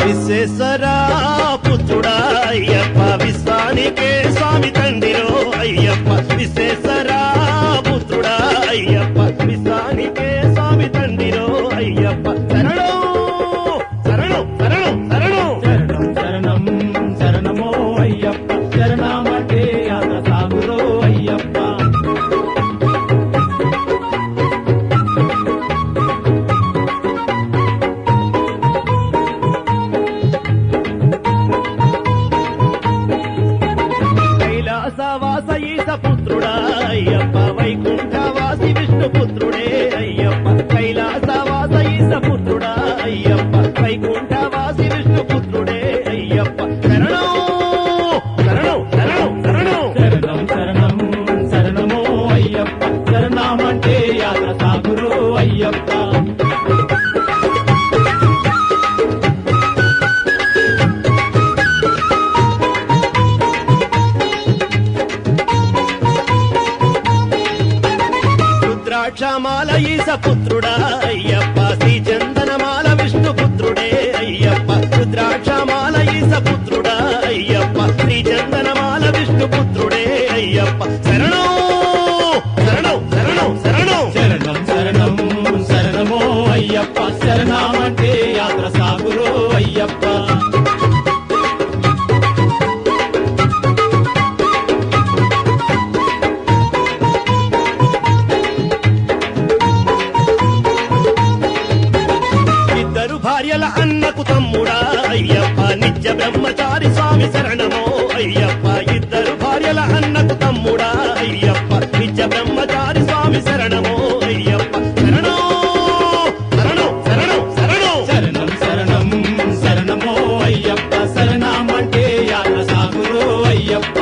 విశ్వేశ్వరా పుత్రుడా అయ్యప్ప విశ్వానికే స్వామి తండ్రిలో అయ్యప్ప విశ్వేశ్వరా పుత్రుడా అయ్యప్ప విశ్వానికే స్వామి తండ్రిలో అయ్యప్ప శరణం శరణం శరణం శరణం శరణం శరణమో అయ్యప్ప శరణమంటే యాత్ర సాగురో అయ్యప్ప కైలాసవాస ఈశ పుత్రుడా అయ్యప్ప వైకుంఠవాసి విష్ణు పుత్రుడే అయ్యప్ప కైలాసవాస ఈశ పుత్రుడా అయ్యప్ప వైకుంఠవాసి విష్ణు పుత్రుడే అయ్యప్ప శరణం శరణం శరణం శరణం శరణం శరణమో అయ్యప్ప శరణమంటే యాత్ర సాగురో అయ్యప్ప రుద్రాక్షమాల ఈశ పుత్రుడా అయ్యప్ప శ్రీ చందనమాల విష్ణు పుత్రుడే అయ్యప్ప రుద్రాక్షమాల ఈశ పుత్రుడా అయ్యప్ప శ్రీ చందనమాల విష్ణు పుత్రుడే అయ్యప్ప శరణం శరణం శరణం శరణం శరణం శరణమో అయ్యప్ప శరణమంటే యాత్ర సాగురో అయ్యప్ప ఇద్దరు భార్యల అన్నకు తమ్ముడా అయ్యప్ప నిత్య బ్రహ్మచారి స్వామి శరణమో అయ్యప్ప ఇద్దరు భార్యల అన్నకు తమ్ముడా అయ్యప్ప నిత్య బ్రహ్మచారి స్వామి శరణమో అయ్యప్ప శరణం శరణం శరణం శరణం శరణమో అయ్యప్ప శరణమంటే యాత్ర సాగురో అయ్యప్ప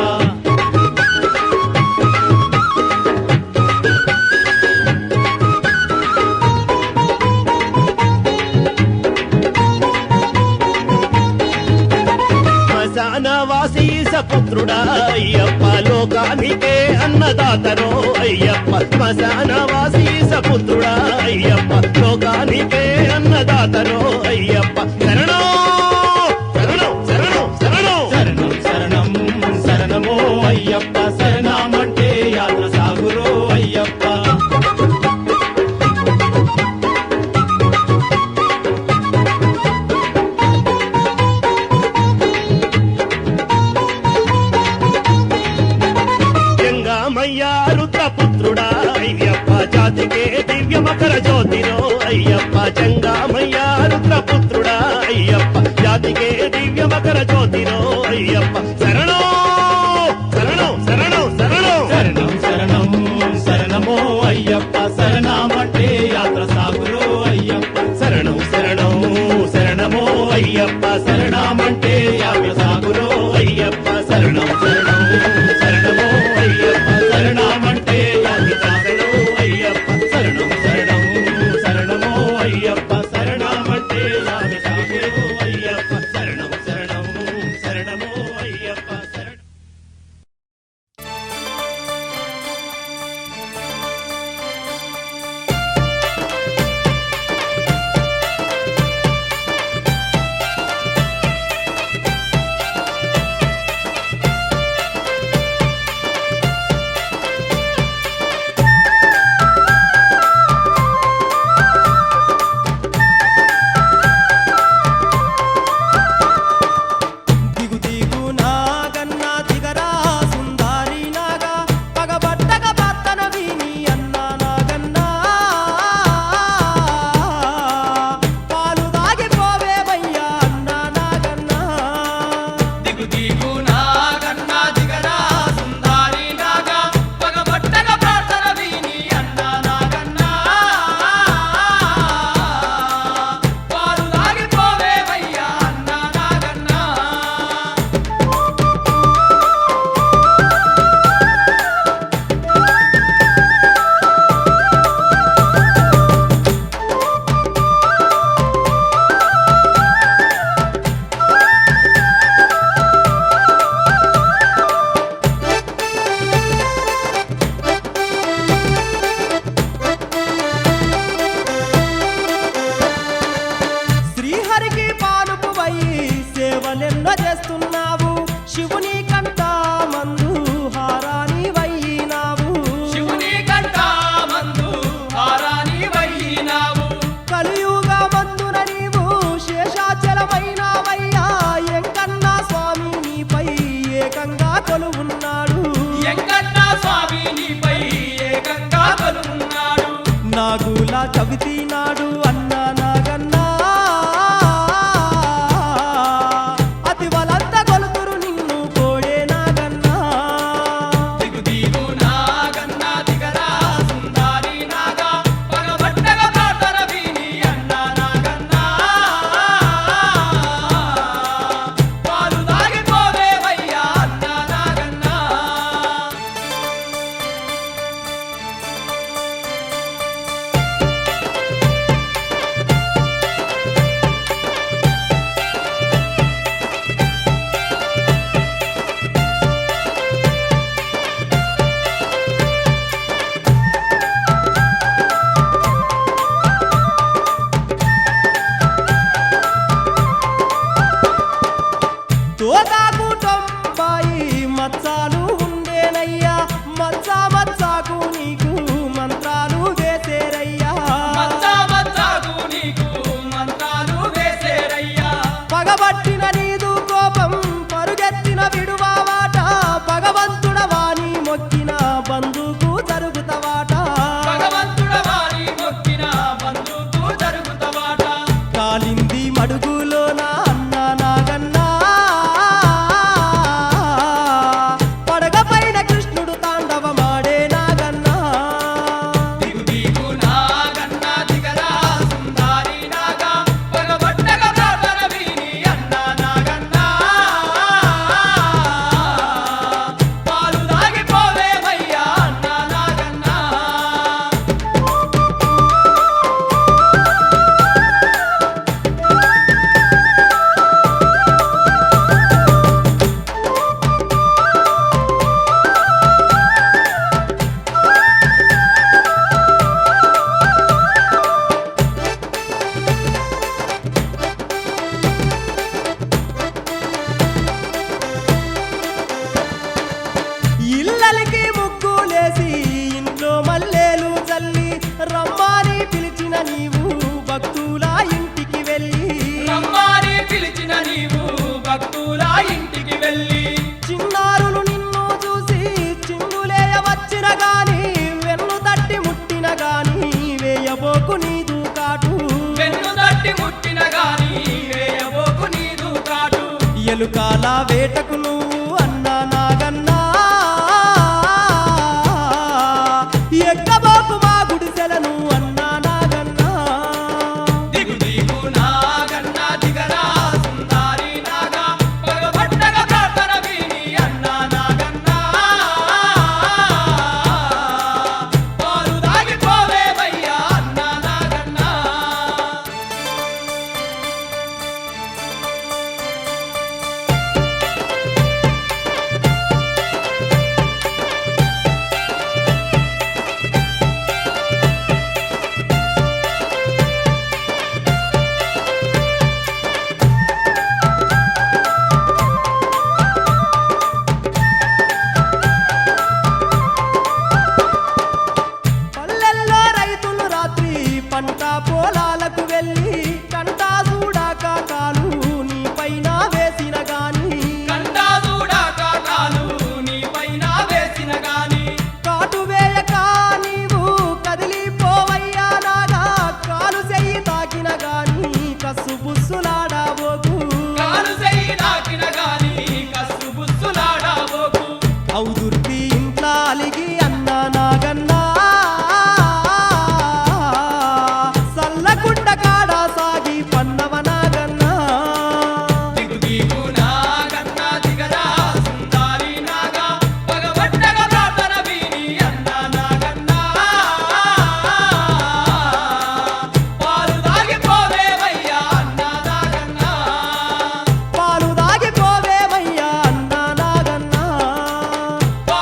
శ్మశానవాసి ఈశ పుత్రుడా అయ్యప్ప లోకానికే అన్నదాతరో అయ్యప్ప శ్మశానవాసి ఈశ పుత్రుడా అయ్యప్ప లోకానికే అన్నదాతరో అయ్యప్ప శరణం శరణం శరణం శరణం శరణమో అయ్యప్ప శరణమంటే యాత్ర సాగురో అయ్యప్ప గంగామయ్య రుద్రపుత్రుడా అయ్యప్ప జాతికే దివ్య మకర జ్యోతిరో అయ్యప్ప జంగామయ్య రుద్రపుత్రుడా అయ్యప్ప జాతికే దివ్య మకర జ్యోతిరో అయ్యప్ప శరణం శరణం శరణం శరణం శరణమో అయ్యప్ప శరణమంటే యాత్ర సాగురో అయ్యప్ప శరణమో అయ్యప్ప శరణమంటే యాత్ర సాగురో అయ్యప్ప శరణమో అయ్యప్ప శరణమంటే యాత్ర సాగురో అయ్యప్ప శరణమో అయ్యప్ప శరణమంటే యాత్ర సాగురో అయ్యప్ప శరణం ఉన్నాడు వెంకన్న స్వామి నీపై ఏకంగా కొలువున్నాడు. నాగుల చవితి నాడు అన్న నాగన్నా అతి వలంత కొలుతురు నిన్ను కోడే నాగన్నా దిగు దిగు నాగన్న దిగరా సుందారి నాగా పగబట్టగా ప్రార్థన విని అన్న నాగన్న పాలు తాగిపోవేవయ్యా అన్న నాగన్న. తోదాకు తొంభాయి మచ్చాలు ఉండేనయ్యా మచ్చా మచ్చాకు నీకు మంత్రాలు వేసేరయ్యా మచ్చా మచ్చాకు నీకు మంత్రాలు వేసేరయ్యా. పగబట్టిన నీదు కోపం పరుగెత్తిన విడువావాట భగవంతుడ వాణి మొక్కిన బంధుకు జరుగుతవాట భగవంతుడ వారి మొక్కిన బంధుకు జరుగుతవాట. కాలింది మడుగులోన అన్న నాగన్నా పడగపైన కృష్ణుడు తాండవమాడే నాగన్నా దిగు దిగు నాగన్న దిగరా సుందారి నాగా పగబట్టగా ప్రార్థన విని అన్న నాగన్న పాలు తాగిపోవేవయ్యా అన్న నాగన్న. ఇల్లలకి ముగ్గులేసి ఇంట్లో మల్లెలు చల్లి రమ్మాని పిలిచిన నీవు భక్తుల ఇంటికి వెళ్ళి రమ్మాని పిలిచిన నీవు భక్తుల ఇంటికి వెళ్ళి చిన్నారులు నిన్ను చూసి చిందులేయ వచ్చిన గాని వెన్ను తట్టి ముట్టిన గాని వేయబోకు నీదు కాటు వెన్ను తట్టి ముట్టిన గాని వేయబోకు నీదు కాటు. ఎలుకాల వేటకు నువ్వు అన్న నాగన్నా ఎక్కబోకు మా గుడిసెలను అన్న నాగన్నా దిగు దిగు నాగన్న దిగరా సుందారి నాగా పగబట్టగా ప్రార్థన విని అన్న నాగన్న పాలు తాగిపోవేవయ్యా అన్న నాగన్న. పల్లెల్లో రైతులు రాత్రి పంట పొలాలకు వెళ్ళి కంటా చూడాక కాలు నీ పైన వేసిన గాని కంటా చూడాక కాలు నీ పైన వేసిన గాని కాటు వేయక నీవు కదిలిపోవయ్యా నాగా కాలు చెయ్యి తాకిన గాని కస్సు బుస్సులాడబోకు కాలు చెయ్యి తాకిన గాని కస్సు బుస్సులాడబోకు. ఔదుర్తి ఇంట్లో అలిగి అన్న నాగన్నా సల్లకుండ కాడ సాగి పన్నవ నాగన్నా దిగు దిగు నాగన్న దిగరా సుందారి నాగా పగబట్టగా ప్రార్థన విని అన్న నాగన్న పాలు తాగిపోవేవయ్యా అన్న నాగన్న. పాలు దాగిపోవేమయ్యా అన్న నాగన్నా పాలు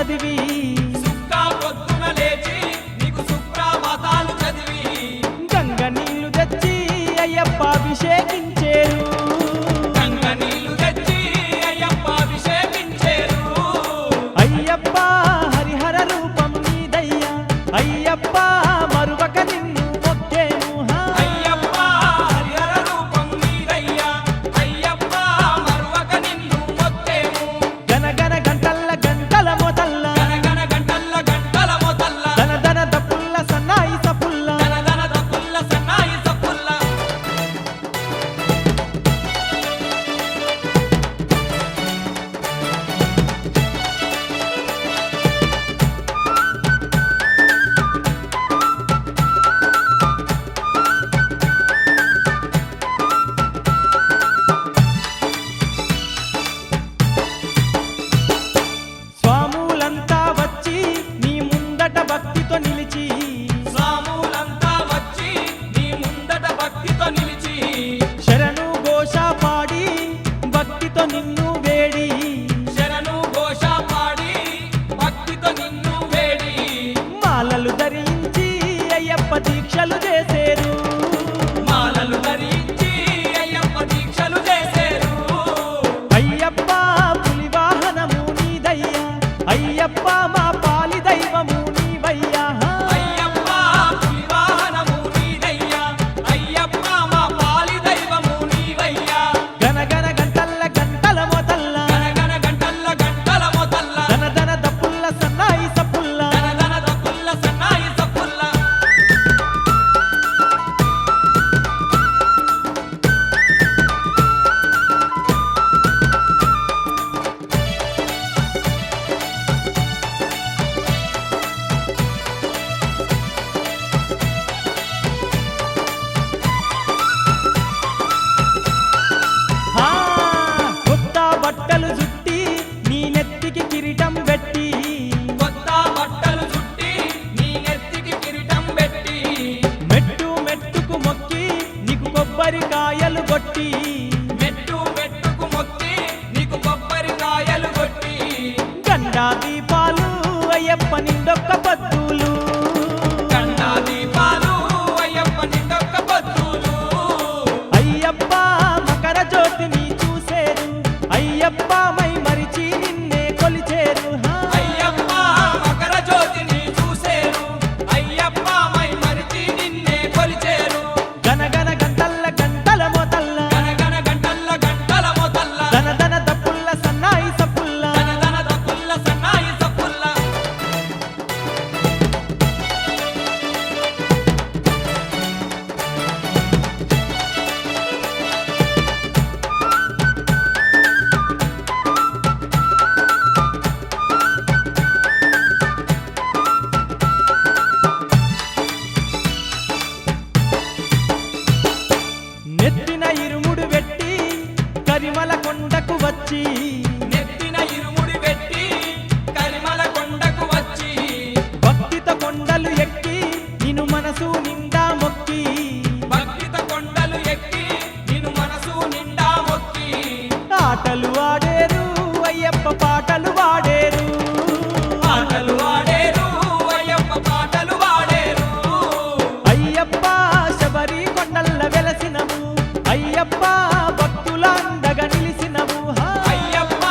చదివి సుక్క పొద్దున లేచి నీకు సుప్రభాతాలు చదివి గంగ నీళ్లు తెచ్చి అయ్యప్ప అభిషేకించేరు గంగ నీళ్లు తెచ్చి అయ్యప్ప అభిషేకించేరు అయ్యప్ప హరిహర రూపం నీదయ్యా అయ్యప్ప మరువక నిన్ను మొక్కేను అయ్యప్ప హరిహర రూపం నీదయ్యా అయ్యప్ప మరువక నిన్ను మొక్కేము గనగన గంటల్ల గంటల మొదల్ల గనగన గంటల్ల గంటల మొదల్ల దన దన దప్పుల్ల సన్నాయి సపుల్ల దనదన దప్పుల్ల సన్నాయి సప్పుల్ల స్వాములంతా వచ్చి నీ ముందట భక్తితో నిలిచి స్వాములంతా వచ్చి నీ ముందట భక్తితో నిలిచి శరణు ఘోష పాడి భక్తితో నిన్ను వేడి శరణు ఘోష పాడి భక్తితో నిన్ను వేడి మాలలు ధరించి అయ్యప్ప దీక్షలు చేసేరు మాలలు ధరించి అయ్యప్ప దీక్షలు చేసేరు అయ్యప్ప పులి వాహనము నీదయ్యా అయ్యప్ప మా పాలి దైవము నీవయ్యా అయ్యప్ప పులి వాహనము నీదయ్యా అయ్యప్ప మా పాలి దైవము నీవయ్యా గనగన గంటల్ల గంటల మొదల్ల గనగన గంటల్ల గంటల మొదల్ల దన దన దప్పుల్ల సన్నాయి సపుల్ల దనదన దప్పుల్ల సన్నాయి సప్పుల్ల ఆ, కొత్త బట్టలు చుట్టి నీ నెత్తికి కిరీటం పెట్టి కొత్త బట్టలు చుట్టి నీ నెత్తికి కిరీటం పెట్టి మెట్టు మెట్టుకు మొక్కి నీకు కొబ్బరికాయలు కొట్టి మెట్టు మెట్టుకు మొక్కి నీకు కొబ్బరికాయలు కొట్టి గండా దీపాలు అయ్యప్ప నిండొక్క పద్దులు గండా దీపాలు అయ్యప్ప నిండొక్క పొద్దులు అయ్యప్ప మకర జ్యోతిని చూసేరు అయ్యప్ప మై మరిచి నిన్నే కొలిచేరు అయ్యప్ప మకర జ్యోతిని చూసేరు అయ్యప్ప మై మరిచి నిన్నే కొలిచేరు గనగన గంటల్ల గంటల మొదల్ల గనగన గంటల్ల గంటల మొదల్ల దన దన దప్పుల్ల సన్నాయి సపుల్ల దనదన దప్పుల్ల సన్నాయి సప్పుల్ల నెత్తిన ఇరుముడు పెట్టి కరిమల కొండకు వచ్చి నెత్తిన ఇరుముడి పెట్టి కరిమల కొండకు వచ్చి భక్తితో కొండలు ఎక్కి నిన్ను మనసు నిండా మొక్కి భక్తిత కొండలు ఎక్కి నిన్ను మనసు నిండా మొక్కి ఆటలు ఆడేరు అయ్యప్ప పాటలు వాడేరు పాటలు ఆడేరు అయ్యప్ప పాటలు వాడేరు అయ్యప్ప శబరి కొండల్ల వెలసినవు అయ్యప్ప భక్తుల అండగా నిలిసినవు అయ్యప్ప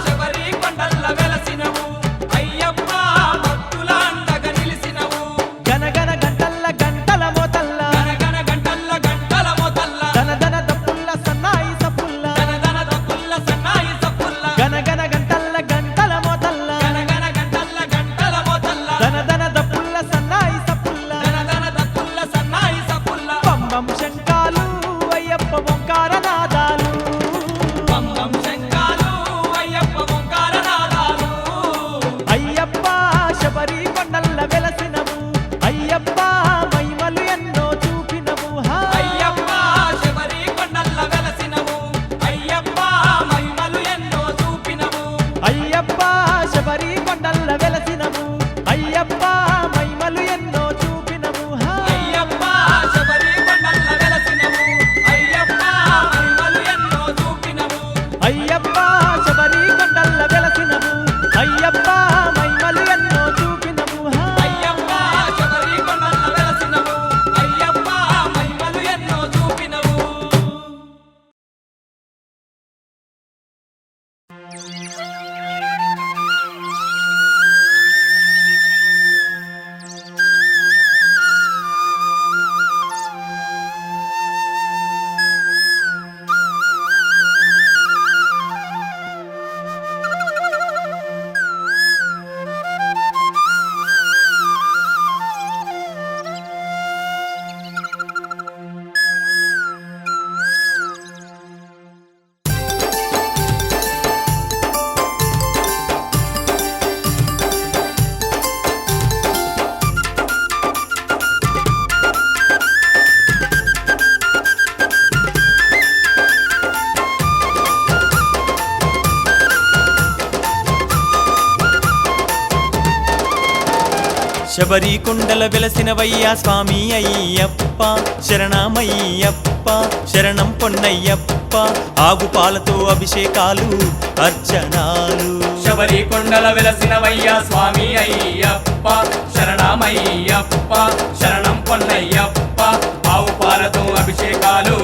శబరి కొండల్ల వెలసినవు అయ్యప్ప భక్తుల అండగా నిలిసినవు గనగన గంటల్ల గంటల మొదల్ల గనగన గంటల్ల గంటల మొదల్ల దన దన దప్పుల్ల సన్నాయి సపుల్ల దనదన దప్పుల్ల సన్నాయి సప్పుల్ల గనగన గంటల్ల గంటల మొదల్ల గనగన గంటల్ల గంటల మొదల్ల దన దన దప్పుల్ల సన్నాయి సపుల్ల దనదన దప్పుల్ల సన్నాయి సప్పుల్ల పంబం శంకాలు అయ్యప్ప ఓంకార నాదాలు పంపం శంఖాలు అయ్యప్ప ఓంకార నాదాలు అయ్యప్ప శబరి కొండల్ల వెలసినవు అయ్యప్ప మహిమలు ఎన్నో చూపినవు అయ్యప్ప శబరి కొండల్ల వెలసినవు అయ్యప్ప మహిమలు ఎన్నో చూపినవు అయ్యప్ప శబరి కొండల్ల వెలసినవు అయ్యప్ప మహిమలు ఎన్నో చూపినవు అయ్యప్ప శబరి కొండల్ల వెలసినవు అయ్యప్ప మహిమలు ఎన్నో చూపినవు అయ్యప్ప శబరి కొండల్ల వెలసినవు అయ్యప్ప మహిమలు శబరి కొండల వెలసినవయ్యా స్వామి అయ్యప్ప శరణమయ్యప్ప శరణం పొన్నయ్యప్ప ఆగు పాలతో అభిషేకాలు అర్చనాలు శబరి కొండల వెలసినవయ్యా స్వామి అయ్యప్ప శరణమయ్యప్ప శరణం పొన్నయ్యప్ప ఆవు పాలతో అభిషేకాలు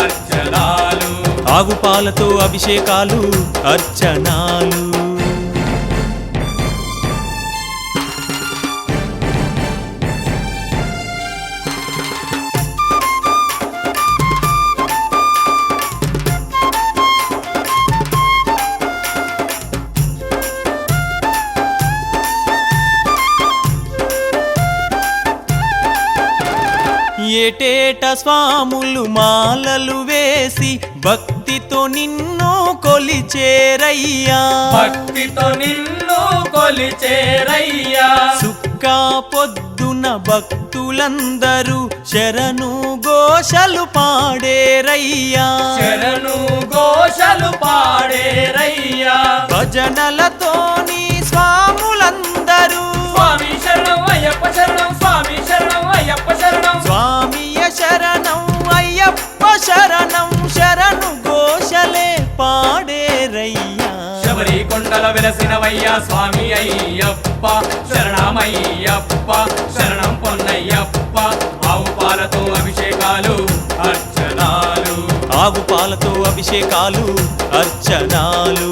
అర్చనాలు ఆగు పాలతో అభిషేకాలు అర్చనాలు ఏటేట స్వాములు మాలలు వేసి భక్తితో నిన్ను కొలిచేరయ్యా భక్తితో నిన్ను కొలిచేరయ్యా సుక్కా పొద్దున భక్తులందరూ శరణు ఘోషలు పాడేరయ్యా శరణు ఘోషలు పాడేరయ్యా భజనలతోని స్వాములందరూ స్వామి శరణం అయ్యప్ప శరణం స్వామి శరణం అయ్యప్ప శరణం స్వామియ శరణం అయ్యప్ప శరణం శరణు ఘోషలే పాడేరయ్యా శబరి కొండల వెలసినవయ్యా స్వామి అయ్యప్ప శరణమయ్యప్ప శరణం పొన్నయ్యప్ప ఆవు పాలతో అభిషేకాలు అర్చనాలు ఆగు పాలతో అభిషేకాలు అర్చనాలు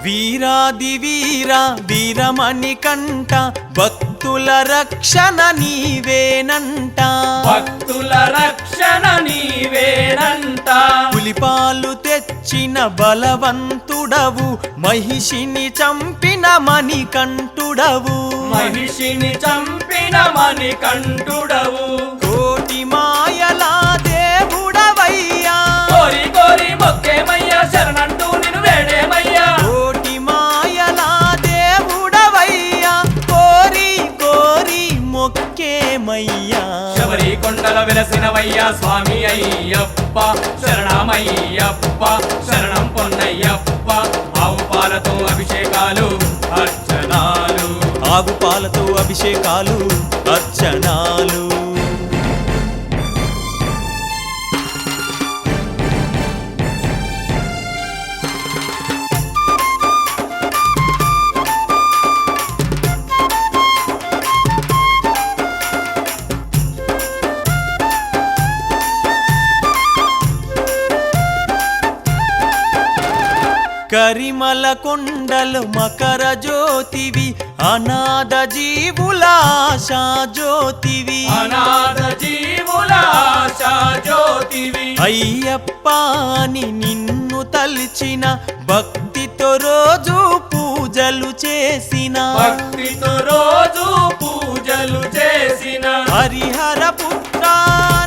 వీరాది వీరా వీరమణి కంట భక్తుల రక్షణ నీవేనంట భక్తుల రక్షణ నీవేనంట పులిపాలు తెచ్చిన బలవంతుడవు మహిషిని చంపిన మణికంఠుడవు మహిషిని చంపిన మణికంఠుడవు కోటి మాయలా దేవుడవయ్యా కోరి కోరి మొక్కేమయ్యా శరణంటూ నిన్ను వేడేమయ్యా కోటి మాయలా దేవుడవయ్యా కోరి కోరి మొక్కేమయ్యా శబరి కొండల వెలసినవయ్యా స్వామి అయ్యప్ప శరణమయ్యప్ప శరణం పొన్నయ్యప్ప ఆవు పాలతో అభిషేకాలు అర్చనాలు ఆగు పాలతో అభిషేకాలు అర్చనాలు కరిమల కొండలు మకర జ్యోతివి అనాథ జీవుల ఆశా జ్యోతివి అనాథ జీవుల ఆశా జ్యోతివి అయ్యప్ప అని నిన్ను తలిచిన భక్తితో రోజు పూజలు చేసిన భక్తితో రోజు పూజలు చేసిన హరిహర పుత్ర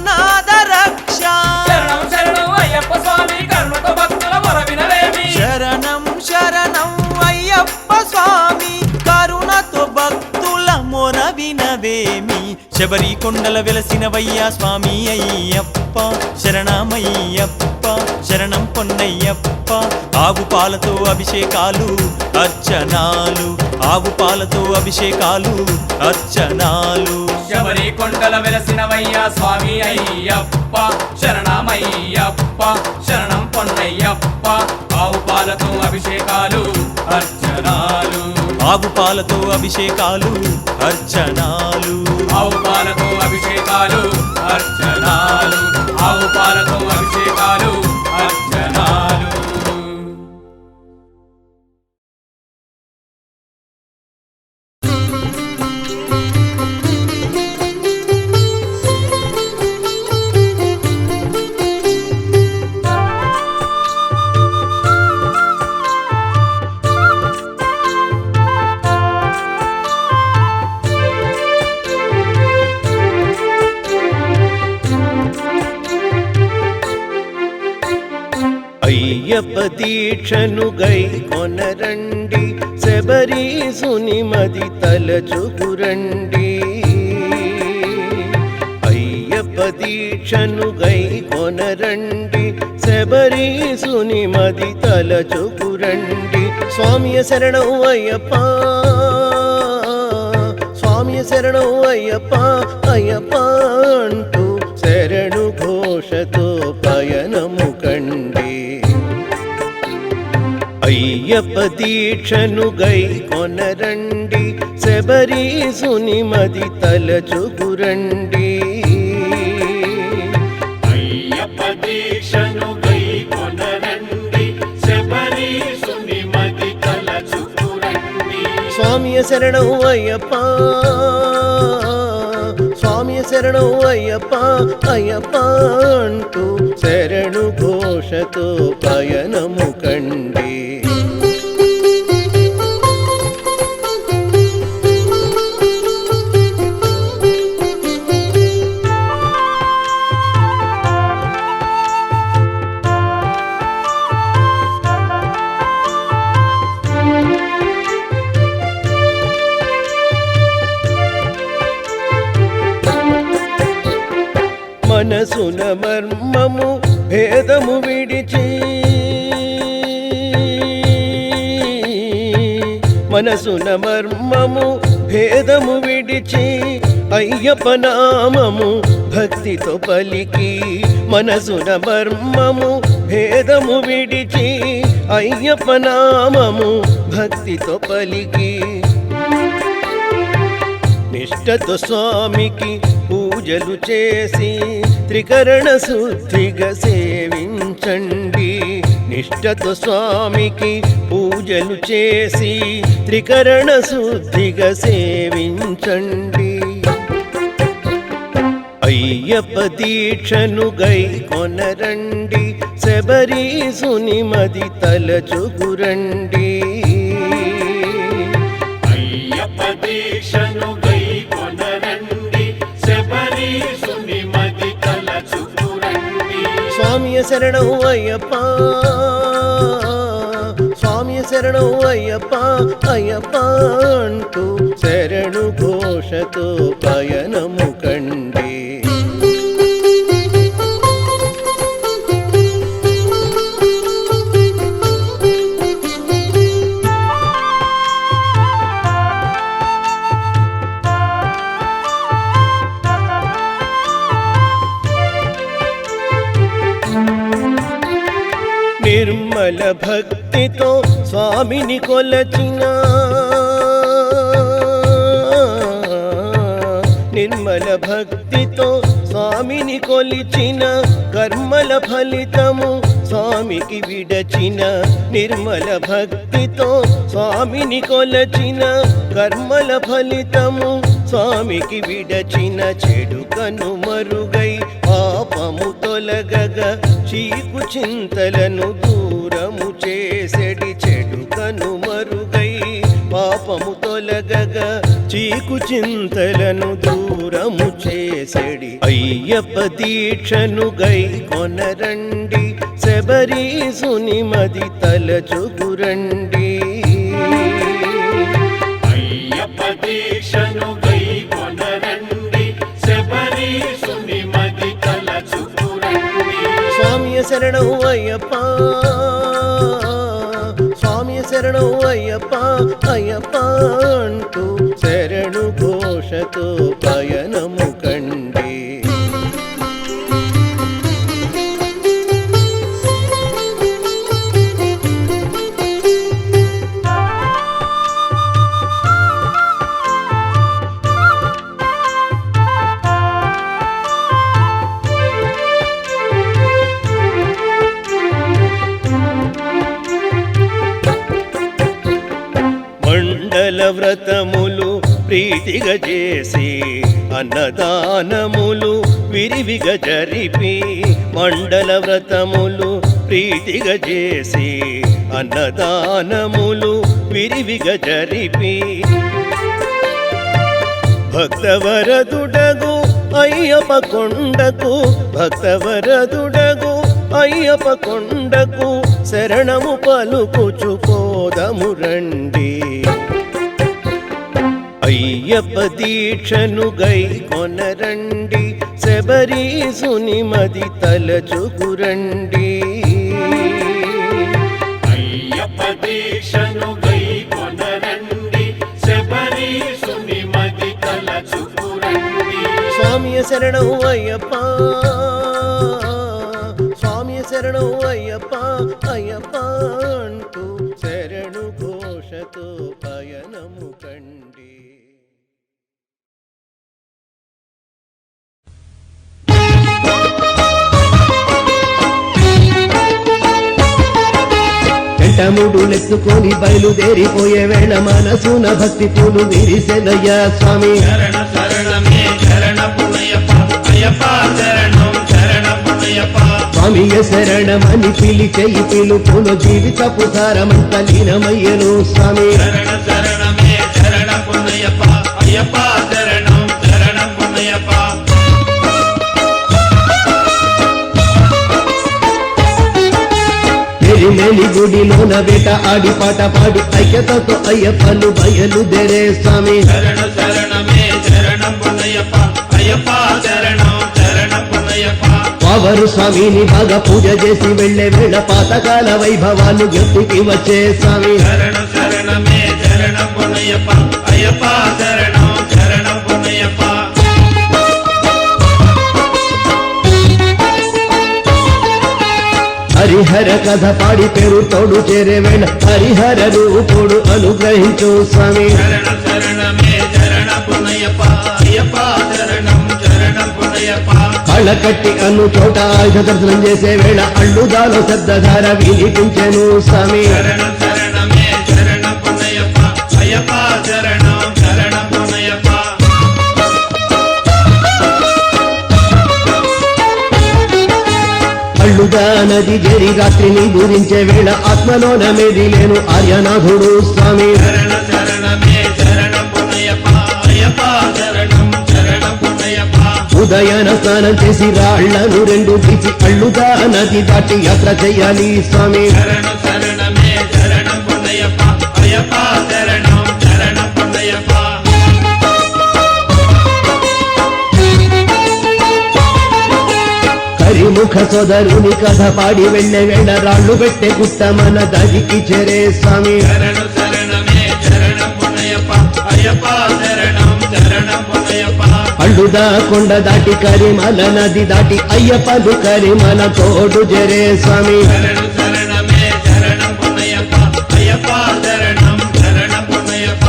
నాద రక్ష శరణం శరణం అయ్యప్ప స్వామి కరుణతో భక్తుల మొర వినలేమి శరణం శరణం అయ్యప్ప స్వామి కరుణతో భక్తుల మొర వినవేమి శబరి కొండల వెలసినవయ్యా స్వామి అయ్యప్ప శరణమయ్యప్ప శరణం పొన్నయ్యప్ప ఆవు పాలతో అభిషేకాలు అర్చనాలు ఆవు పాలతో అభిషేకాలు అర్చనాలు శబరి కొండల వెలసినవయ్యా స్వామి అయ్యప్ప శరణమయ్యప్ప శరణం పొన్నయ్యప్ప ఆవు పాలతో అభిషేకాలు అర్చనాలు ఆవు పాలతో అభిషేకాలు అర్చనాలు ఆవు పాలతో అభిషేకాలు అర్చనాలు ఆవు పాలతో అభిషేకాలు అర్చనాలు అయ్యప్ప దీక్షను గై కొనరండి శబరీసుని మది తలచుకురండి అయ్యప్ప దీక్షను గై కొనరండి శబరీసుని మది తలచుకురండి స్వామియ శరణం అయ్యప్ప స్వామియ శరణం అయ్యప్ప అయ్యప్ప అంటూ శరణు ఘోషతో పయనము కండి అయ్యప్ప దీక్షను గై కొనరండి శబరీసుని మది తలచుకురండి అయ్యప్ప దీక్షను గై కొనరండి శబరీసుని మది తలచుకురండి స్వామియ శరణం అయ్యప్ప స్వామియ శరణం అయ్యప్ప అయ్యప్ప అంటూ శరణు ఘోషతో పయనము కండి మనసున మర్మము భేదము విడిచి మనసున మర్మము భేదము విడిచి అయ్యప్ప నామము భక్తితో పలికి మనసున మర్మము భేదము విడిచి అయ్యప్ప నామము భక్తితో పలికి నిష్ఠతో స్వామికి పూజలు చేసి త్రికరణ శుద్ధిగా సేవించండి నిష్ఠతో స్వామికి పూజలు చేసి త్రికరణ శుద్ధిగా సేవించండి అయ్యప్ప దీక్షను గై కొనరండి శబరీసుని మది తలచుకురండి అయ్యప్ప దీక్షను గై కొనరండి శబరీసుని మది తలచుకురండి స్వామియ శరణం అయ్యప్ప స్వామియ శరణం అయ్యప్ప అయ్యప్ప అంటూ శరణు ఘోషతో పయనము కండి నిర్మల భక్తితో స్వామిని కొలచిన నిర్మల భక్తితో స్వామిని కొలిచిన కర్మల ఫలితము స్వామికి విడచిన నిర్మల భక్తితో స్వామిని కొలచిన కర్మల ఫలితము స్వామికి విడచిన చెడు కను మరుగై పాపము తొలగగా చీకు చింతలను దూరము చేసెడి చెడు కను మరుగై పాపము తొలగగా చీకు చింతలను దూరము చేసెడి అయ్యప్ప దీక్షను గై కొనరండి శబరీసుని మది తలచుకురండి అయ్యప్ప దీక్షను గై కొనరండి శబరీసుని మది తలచుకురండి శరణం అయ్యప్ప స్వామి శరణం అయ్యప్ప అయ్యప్ప అంటూ శరణు ఘోషతో పయనము కండి మండల వ్రతములు ప్రీతిగా చేసి అన్నదానములు విరివిగా జరిపి మండల వ్రతములు ప్రీతిగా చేసి అన్నదానములు విరివిగా జరిపి భక్తవరదుడగు అయ్యప్ప కొండకు భక్తవరదుడగు అయ్యప్ప కొండకు శరణము పలుకుచు పోదము రండి అయ్యప్ప దీక్షను గై కొనరండి శబరీసుని మది తలచుకురండి అయ్యప్ప దీక్షను గై కొనరండి శబరీసుని మది తలచుకురండి స్వామి శరణం అయ్యప్ప స్వామి శరణం అయ్యప్ప అయ్యప్ప అంటూ శరణు ఘోషతో పయనము కండి కంఠముడులెత్తుకొని బయలుదేరిపోయే వేళ మనసున భక్తి పూలు విరిసెనయ్యా స్వామి శరణ శరణమే శరణ పుణ్యప్ప అయ్యప్ప శరణం శరణ పుణ్యప్ప స్వామియ శరణమని పిలిచే ఈ పిలుపులో జీవితపు సారమంత లీనమయ్యను స్వామి శరణ శరణమే శరణ పుణ్యప్ప అయ్యప్ప శరణం శరణ పుణ్యప్ప మెలిమెలి గుడిలోన వేట ఆడి పాట పాడి ఐక్యతతో అయ్యప్పను బయలుదేరే స్వామి శరణ శరణమే శరణ పుణ్యప్ప అయ్యప్ప శరణం శరణ పుణ్యప్ప వావరు స్వామిని బాగా పూజ చేసి వెళ్లే వేళ పాతకాల వైభవాలు జ్ఞప్తికి వచ్చే స్వామి శరణ శరణమే శరణ పుణ్యప్ప అయ్యప్ప శరణం శరణ పుణ్యప్ప హరిహర కథ పాడి పేరు తోడు చేరే వేళ హరిహర రూపుడు అనుగ్రహించు స్వామి శరణ శరణమే శరణ పుణ్యప్ప అయ్యప్ప శరణం శరణ పుణ్యప్ప కళ్ళకట్టి అను చోట ఆయుధ దర్శనం చేసే వేళ అల్లుదాలో శబ్దధార వినిపించెను స్వామి శరణ శరణమే శరణ పుణ్యప్ప అయ్యప్ప శరణం శరణ పుణ్యప్ప అల్లుదా నది జరి రాత్రిని గురించే వేళ ఆత్మలోన మెదిలేను ఆర్యనాథుడు స్వామి శరణ శరణమే శరణ పుణ్యప్ప అయ్యప్ప శరణం శరణ పుణ్యప్ప ఉదయాన స్నానం చేసి రాళ్లను రెండు తీసి అల్లుదా నది దాటి యాత్ర చెయ్యాలి స్వామి శరణ శరణమే శరణ పుణ్యప్ప అయ్యప్ప శరణం శరణ పుణ్యప్ప హరిముఖ సోదరుని కథ పాడి వెళ్లే వేళ రాళ్లు పెట్టే గుట్ట మన దరికి చేరే స్వామి శరణ శరణమే శరణ పుణ్యప్ప అయ్యప్ప శరణం శరణ పుణ్యప్ప అల్లుదా కొండ దాటి కరిమల నది దాటి అయ్యప్పలు కరిమల తోడు జరే స్వామి శరణ శరణమే శరణ పుణ్యప్ప అయ్యప్ప శరణం శరణ పుణ్యప్ప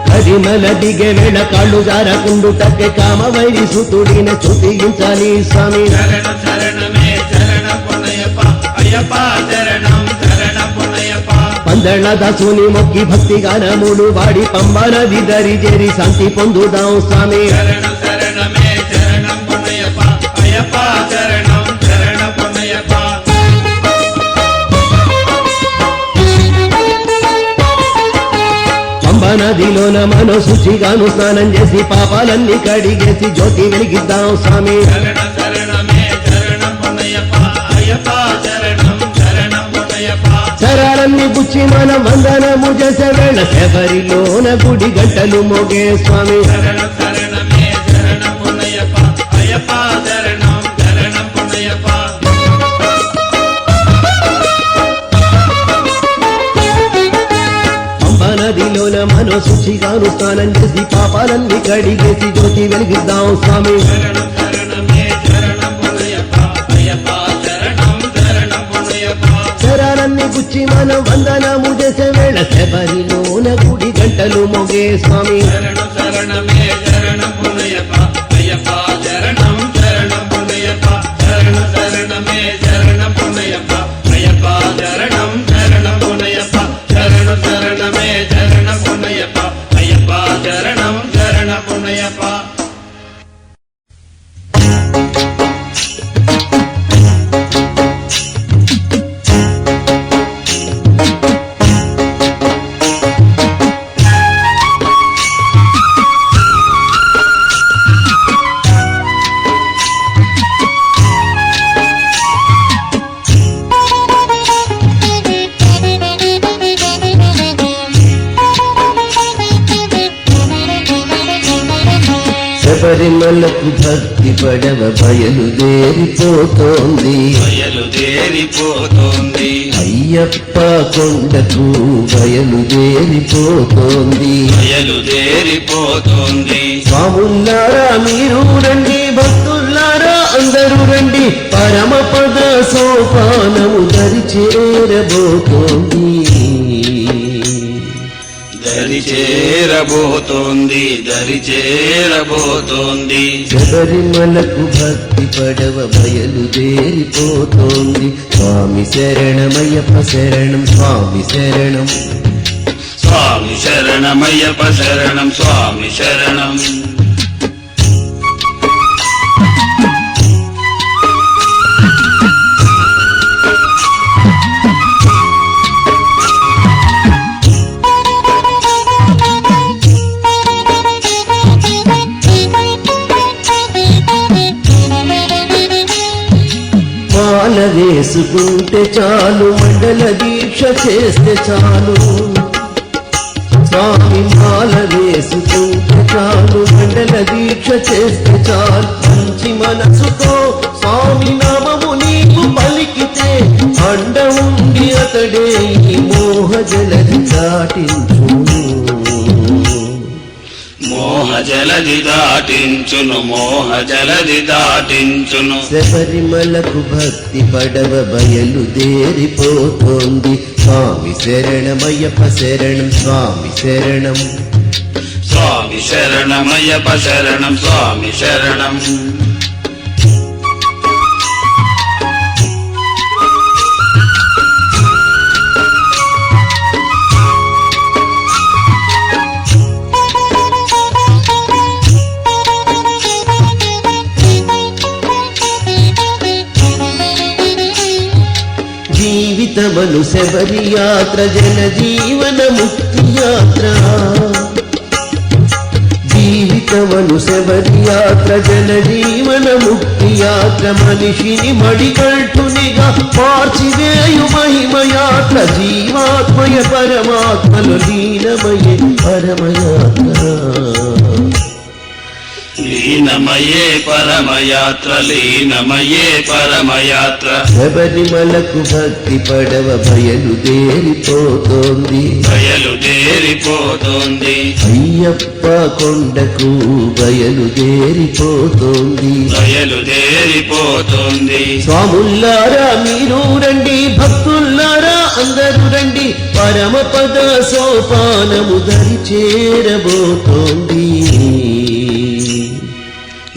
కరిమల దిగే వేళ కాళ్ళు జారకుండుటಕ್ಕೆ కామవైరి సుతుడిని స్తుతించాలి స్వామి శరణ శరణమే శరణ పుణ్యప్ప అయ్యప్ప శరణం శరణ పుణ్యప్ప పందళ్ళ దాసుని మొక్కి భక్తి గానములు వాడి పంబా నది దరి చేరి శాంతి పొందుదాం స్వామి శరణ శరణమే శరణం పుణ్యప్ప అయ్యప్ప శరణం శరణ పుణ్యప్ప పంబా నదిలోన మనో శుచిగాను స్నానం చేసి పాపాలన్నీ కడిగేసి జ్యోతి వెలిగిద్దాం స్వామి శరణ శరణమే శరణం పుణ్యప్ప అయ్యప్ప శరణం శరణం పుణ్యప్ప శరాలన్నీ గుచ్చి మనం వందనము చేసే వేళ శబరిలోన గుడి గంటలు మోగే స్వామి శరణ శరణమే శరణ శుచిగాను స్నానం చేసి పాపాలన్నీ కడిగేసి జ్యోతి వెలిగిద్దాం స్వామి శరణం శరణమే శరణమునయ్యప్ప అయ్యప్ప శరణం శరణమునయ్యప్ప శరాలన్నీ గుచ్చి మనం వందనము చేసే వేళ శబరిలోన గుడి గంటలు మోగే స్వామి శరణం శరణమే శరణమునయ్యప్ప అయ్యప్ప శరణం శరణమునయ్యప్ప శరణ శరణమే శరణమునయ్యప్ప అయ్యప్ప శరణం శరణమునయ్యప్ప శరణ శరణమే శరణమునయ్యప్ప అయ్యప్ప శరణం శరణమునయ్యప్ప శబరిమలకు భక్తి పడవ బయలుదేరిపోతోంది బయలుదేరిపోతోంది అయ్యప్ప కొండకు బయలుదేరిపోతోంది బయలుదేరిపోతోంది స్వాముల్లారా మీరు రండి భక్తుల్లారా అందరూ రండి పరమపద సోపానము దరి చేరబోతోంది దరి చేరబోతోంది దరి చేరబోతోంది శబరిమలకు భక్తి పడవ బయలుదేరిపోతోంది స్వామి శరణమయ్యప్ప శరణం స్వామి శరణం స్వామి శరణమయ్యప్ప శరణం స్వామి శరణం మాల వేసుకుంటే చాలు మండల దీక్ష చేస్తే చాలు స్వామి మాల వేసుకుంటే చాలు మండల దీక్ష చేస్తే చాలు మంచి మనసుతో స్వామి నామము నీకు పలికితే అండ ఉండి అతడే ఈ మోహ జలది దాటించు మోహ జలది దాటించును మోహ జలది దాటించును శబరిమలకు భక్తి పడవ బయలుదేరిపోతోంది స్వామి శరణమయ్యప్ప శరణం స్వామి శరణం స్వామి శరణమయ్యప్ప శరణం స్వామి శరణం జీవితమను శబరి యాత్ర జన జీవన ముక్తి యాత్ర జీవితమను శబరి యాత్ర జన జీవన ముక్తి యాత్ర మనిషిని మడిగంటునిగా మార్చివేయు మహిమ యాత్ర జీవాత్మయ పరమాత్మలు లీనమయే పరమయాత్ర లీనమయే పరమయాత్ర లీనమయే పరమయాత్ర శబరిమలకు భక్తి పడవ బయలుదేరిపోతోంది బయలుదేరిపోతోంది అయ్యప్ప కొండకు బయలుదేరిపోతోంది బయలుదేరిపోతోంది స్వాముల్లారా మీరు రండి భక్తుల్లారా అందరూ రండి పరమపద సోపానము దరి చేరబోతోంది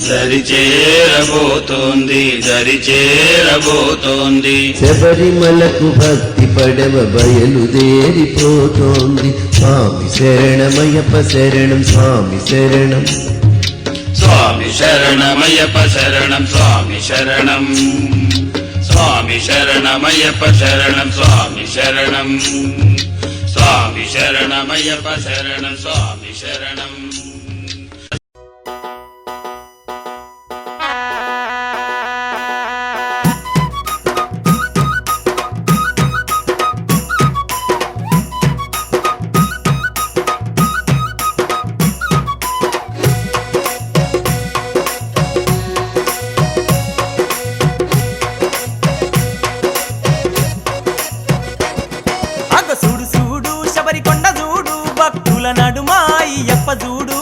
దరి చేరబోతోంది దరి చేరబోతోంది శబరిమలకు భక్తి పడవ బయలుదేరిపోతోంది స్వామి శరణమయ్యప్ప శరణం స్వామి శరణం స్వామి శరణమయ్యప్ప శరణం స్వామి శరణం స్వామి శరణమయ్యప్ప శరణం స్వామి శరణం స్వామి శరణమయ్యప్ప శరణం స్వామి శరణం అగ చూడు చూడు శబరికొండ చూడు భక్తుల నడుమ అయ్యప్ప చూడు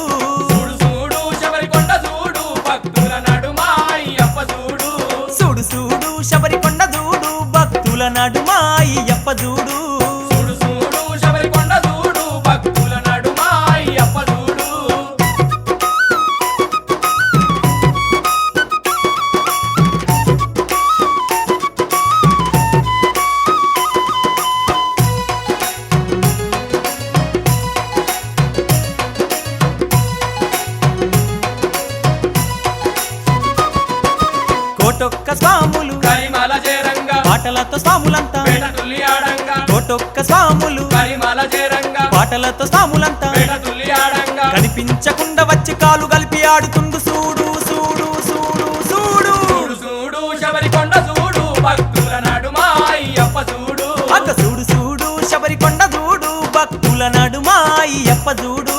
చూడు చూడు శబరికొండ చూడు భక్తుల నడుమ అయ్యప్ప చూడు చూడు చూడు శబరికొండ చూడు భక్తుల నడుమ అయ్యప్ప చూడు చూడు చూడు శబరికొండ చూడు భక్తుల నడుమ అయ్యప్ప చూడు కోటొక్క స్వాములు కరిమల చేరంగా పాటలతో స్వాములంతా పేట తుల్లి ఆడంగా కోటొక్క స్వాములు కరిమల చేరంగా పాటలతో స్వాములంతా పేట తుల్లి ఆడంగా కనిపించకుండా వచ్చి కాలు కలిపి ఆడుతుండు చూడు చూడు చూడు చూడు చూడు చూడు శబరికొండ చూడు భక్తుల నడుమ అయ్యప్ప చూడు అక్క చూడు చూడు శబరికొండ చూడు భక్తుల నడుమ అయ్యప్ప చూడు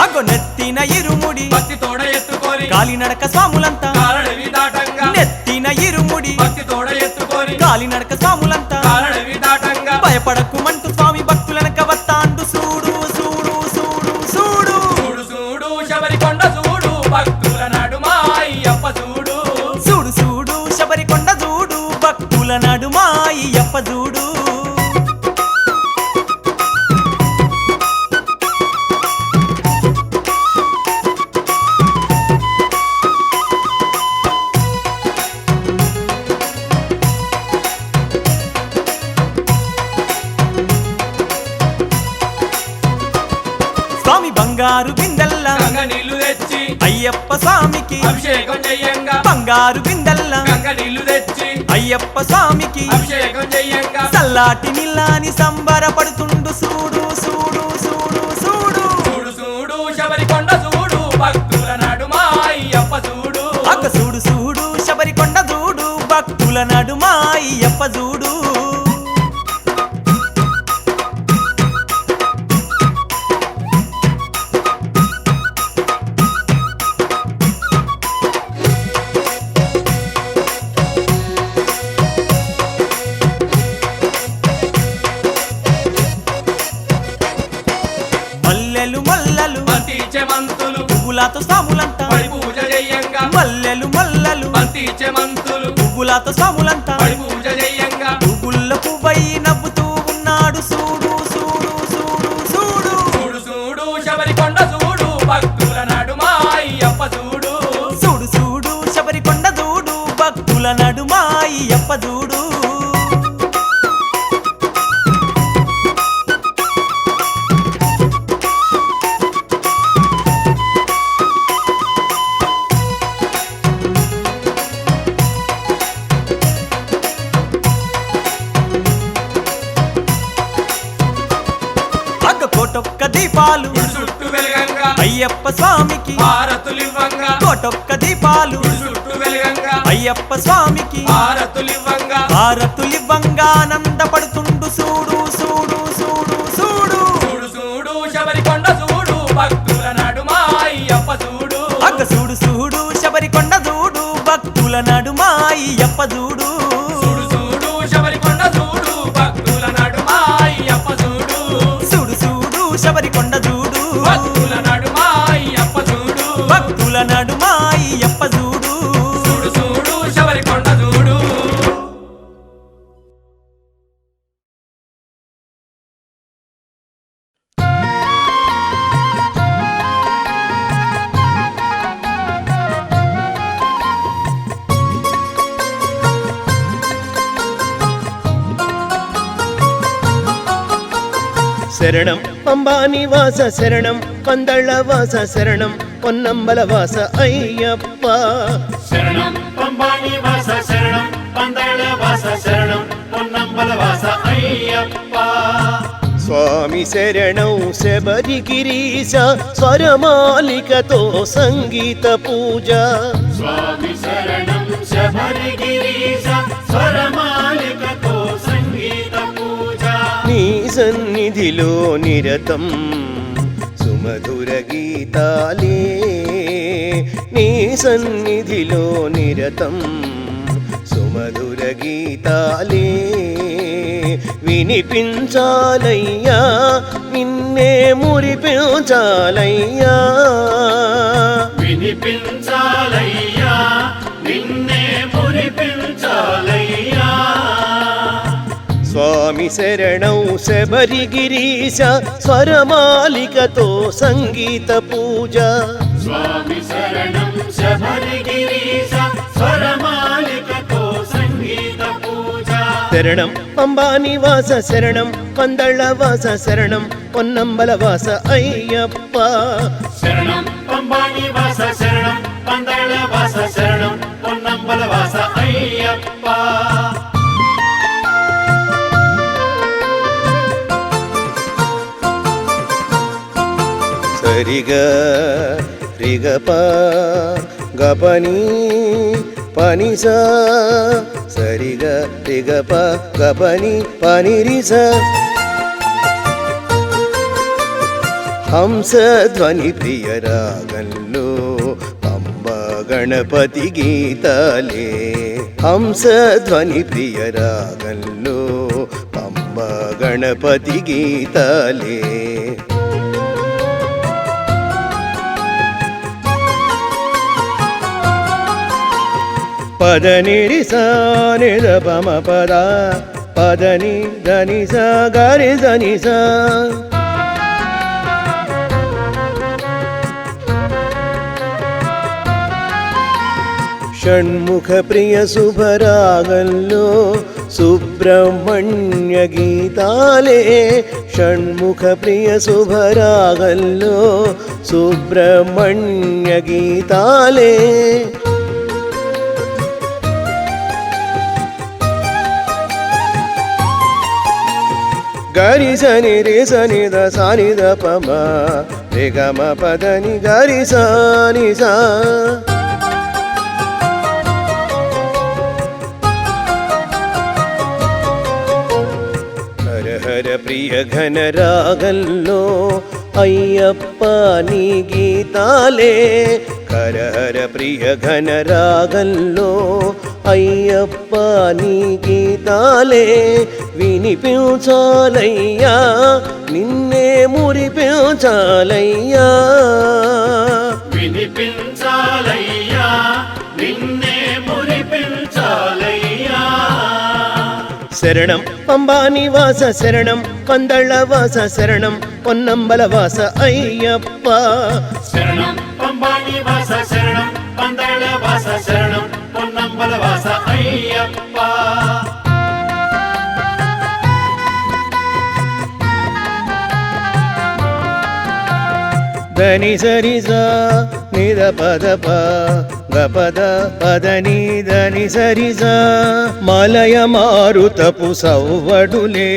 అగో నెత్తిన ఇరుముడి భక్తి తోడ ఎత్తుకొని కాలినడక స్వాములంతా కాలడవి దాటంగా నెత్తిన ఇరుముడి భక్తి తోడ ఎత్తుకొని కాలినడక స్వాములంతా కాలడవి దాటంగా భయపడకుమంటూ స్వామి భక్తులనక వత్తాండు చూడు చూడు చూడు చూడు చూడు చూడు శబరికొండ చూడు భక్తుల నడుమ అయ్యప్ప చూడు చూడు చూడు శబరికొండ చూడు భక్తుల నడుమ అయ్యప్ప చూడు స్వామి బంగారు బిందెల్లా గంగ నీళ్లు తెచ్చి అయ్యప్ప స్వామికి అభిషేకం చెయ్యంగా బంగారు బిందెల్లా గంగ నీళ్లు తెచ్చి అయ్యప్ప స్వామికి అభిషేకం చెయ్యంగా చల్లాటి నిల్లాని సంబరపడుతుండు చూడు చూడు చూడు చూడు చూడు చూడు శబరికొండ చూడు భక్తుల నడుమ అయ్యప్ప చూడు అక్క చూడు చూడు శబరికొండ చూడు భక్తుల నడుమ అయ్యప్ప చూడు మల్లెలు మల్లలు బంతి చెమంతులు పువ్వులతో స్వాములంతా పడి పూజ చెయ్యంగా మల్లెలు మల్లలు బంతి చెమంతులు పువ్వులతో స్వాములంతా పడి పూజ చెయ్యంగా పువ్వుల్ల పువ్వయి నవ్వుతూ ఉన్నాడు చూడు చూడు చూడు చూడు చూడు చూడు శబరికొండ చూడు భక్తుల నడుమ అయ్యప్ప చూడు చూడు చూడు శబరికొండ చూడు భక్తుల నడుమ అయ్యప్ప చూడు అగ్గ కోటొక్క దీపాలు గుడి చుట్టూ వెలగంగా అయ్యప్ప స్వామికి హారతులివ్వంగా కోటొక్క దీపాలు గుడి చుట్టూ వెలగంగా అయ్యప్ప స్వామికి హారతులివ్వంగా హారతులివ్వంగా ఆనందపడుతుండు చూడు చూడు చూడు చూడు చూడు చూడు శబరికొండ చూడు భక్తుల నడుమ అయ్యప్ప చూడు అగ్గ చూడు చూడు శబరికొండ చూడు భక్తుల నడుమ అయ్యప్ప చూడు చూడు చూడు శబరికొండ చూడు భక్తుల నడుమ అయ్యప్ప చూడు చూడు చూడు శబరికొండ చూడు భక్తుల నడుమ అయ్యప్ప చూడు భక్తుల నడుమ అయ్యప్ప చూడు చూడు చూడు శబరికొండ చూడు శరణం పంబాని వాస శరణం పందళ్ళ వాస శరణం పొన్నంబల వాస అయ్యప్ప శరణం పంబాణి వాస శరణం పందళ వాస శరణం పొన్నంబల వాస అయ్యప్ప స్వామి శరణం శబరిగిరీశ స్వరమాలికతో సంగీత పూజ స్వామి శరణం శబరిగిరీశ స్వరమాలికతో సంగీత పూజ నీ సన్నిధిలో నిరతం సుమధుర గీతాలే నీ సన్నిధిలో నిరతం సుమధుర గీతాలే వినిపించాలయ్యా నిన్నే మురిపించాలయ్యా వినిపించాలయ్యా నిన్నే మురిపించాలయ్యా స్వామి శరణం శబరిగిరీశ స్వరమాలికతో సంగీత పూజ స్వామి శరణం శబరిగిరీశ స్వరమాలికతో సంగీత పూజ శరణం పంబా నివాస శరణం పందళ్ళ వాస శరణం పొన్నంబల వాస అయ్యప్ప శరణం పంబా నివాస శరణం పందళ వాస శరణం పొన్నంబల వాస అయ్యప్ప సరిగ రిగప గపని పనిస సరిగ రిగప గపని పనిరిస హంస ధ్వని ప్రియ రాగంలో పంబ గణపతి గీతాలే హంస ధ్వని ప్రియ రాగంలో పంబ గణపతి గీతాలే పదని సాని పమ పద పదని ధని స గరి ధని స షణ్ముఖ ప్రియ శుభరాగంలో సుబ్రహ్మణ్య గీతాలే షణ్ముఖ ప్రియ శుభరాగంలో సుబ్రహ్మణ్య గీతాలే గరి సని రే సని ద సాని ద పమ రే గమ పదని గరి సాని సా హర హర ప్రియ ఘన రాగంలో అయ్యప్ప నీ గీతాలే హర హర ప్రియ ఘన రాగంలో అయ్యప్ప నీ గీతాలే వినిపించాలయ్యా నిన్నే మురిపించాలయ్యా వినిపించాలయ్యా నిన్నే మురిపించాలయ్యా శరణం పంబా నివాస శరణం పందళ్ళ వాస శరణం పొన్నంబల వాస అయ్యప్ప శరణం పంబా నివాస శరణం పందళ వాస శరణం పొన్నంబల వాస అయ్యప్ప దని సరి సా నిద పద ప గపద పదని దని సరి సా మలయ మారుతపు సౌవడులే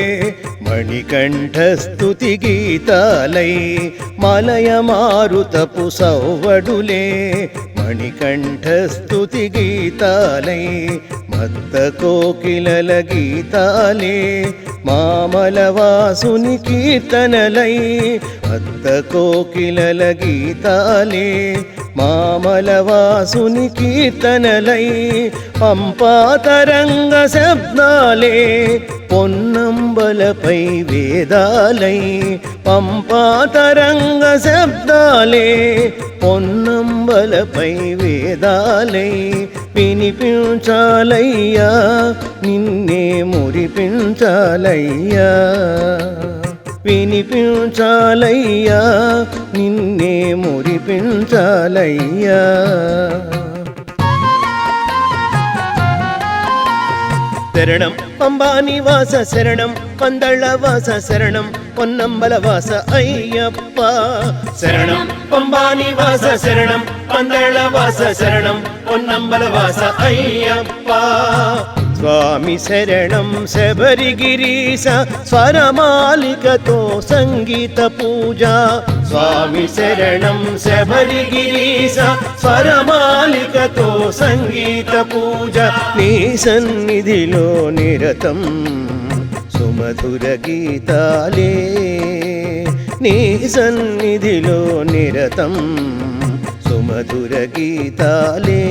మణికంఠ స్తుతి గీతాలై మలయ మారుతపు సౌవడులే మణికంఠ స్తుతి గీతాలై మత్త కోకిలల గీతాలే మామల వాసుని కీర్తనలై మత్త కోకిలల గీతాలే మామల వాసుని కీర్తనలై పంపాతరంగ శబ్దాలే పొన్నంబలపై వేదాలై పంపాతరంగ శబ్దాలే పొన్నంబలపై వేదాలై వినిపించాలయ్యా నిన్నే మురిపించాలయ్యా వినిపించాలయ్యా నిన్నే మురిపించాలయ్యా శరణం పంబా నివాస శరణం పందళ్ళ వాస శరణం పొన్నంబల వాస అయ్యప్ప శరణం పంబా నివాస శరణం పందళ్ళ వాస శరణం పొన్నంబల వాస అయ్యప్ప స్వామి శరణం శబరిగిరీశ స్వరమాలికతో సంగీత పూజ స్వామి శరణం శబరిగిరీశ స్వరమాలికతో సంగీత పూజ నీ సన్నిధిలో నిరతం సుమధుర గీతాలే నీ సన్నిధిలో నిరతం సుమధుర గీతాలే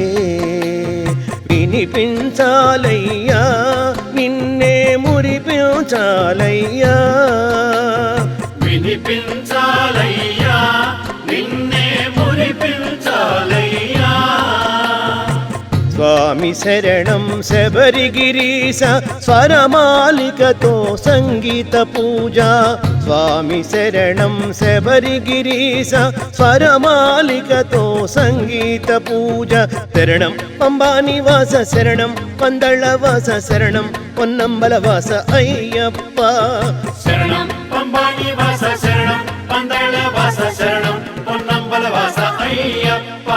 వినిపించాలయ్యా నిన్నే మురిపించాలయ్యా వినిపించాలయ్యా నిన్నే మురిపించాలయ్యా స్వామి శరణం శబరిగిరీశ స్వరమాలికతో సంగీత పూజ స్వామి శరణం శబరిగిరీశ స్వరమాలికతో సంగీత పూజ శరణం పంబా నివాస శరణం పందళ్ళ వాస శరణం పొన్నంబల వాస అయ్యప్ప శరణం పంబాని వాస శరణం పందళ వాస శరణం పొన్నంబల వాస అయ్యప్ప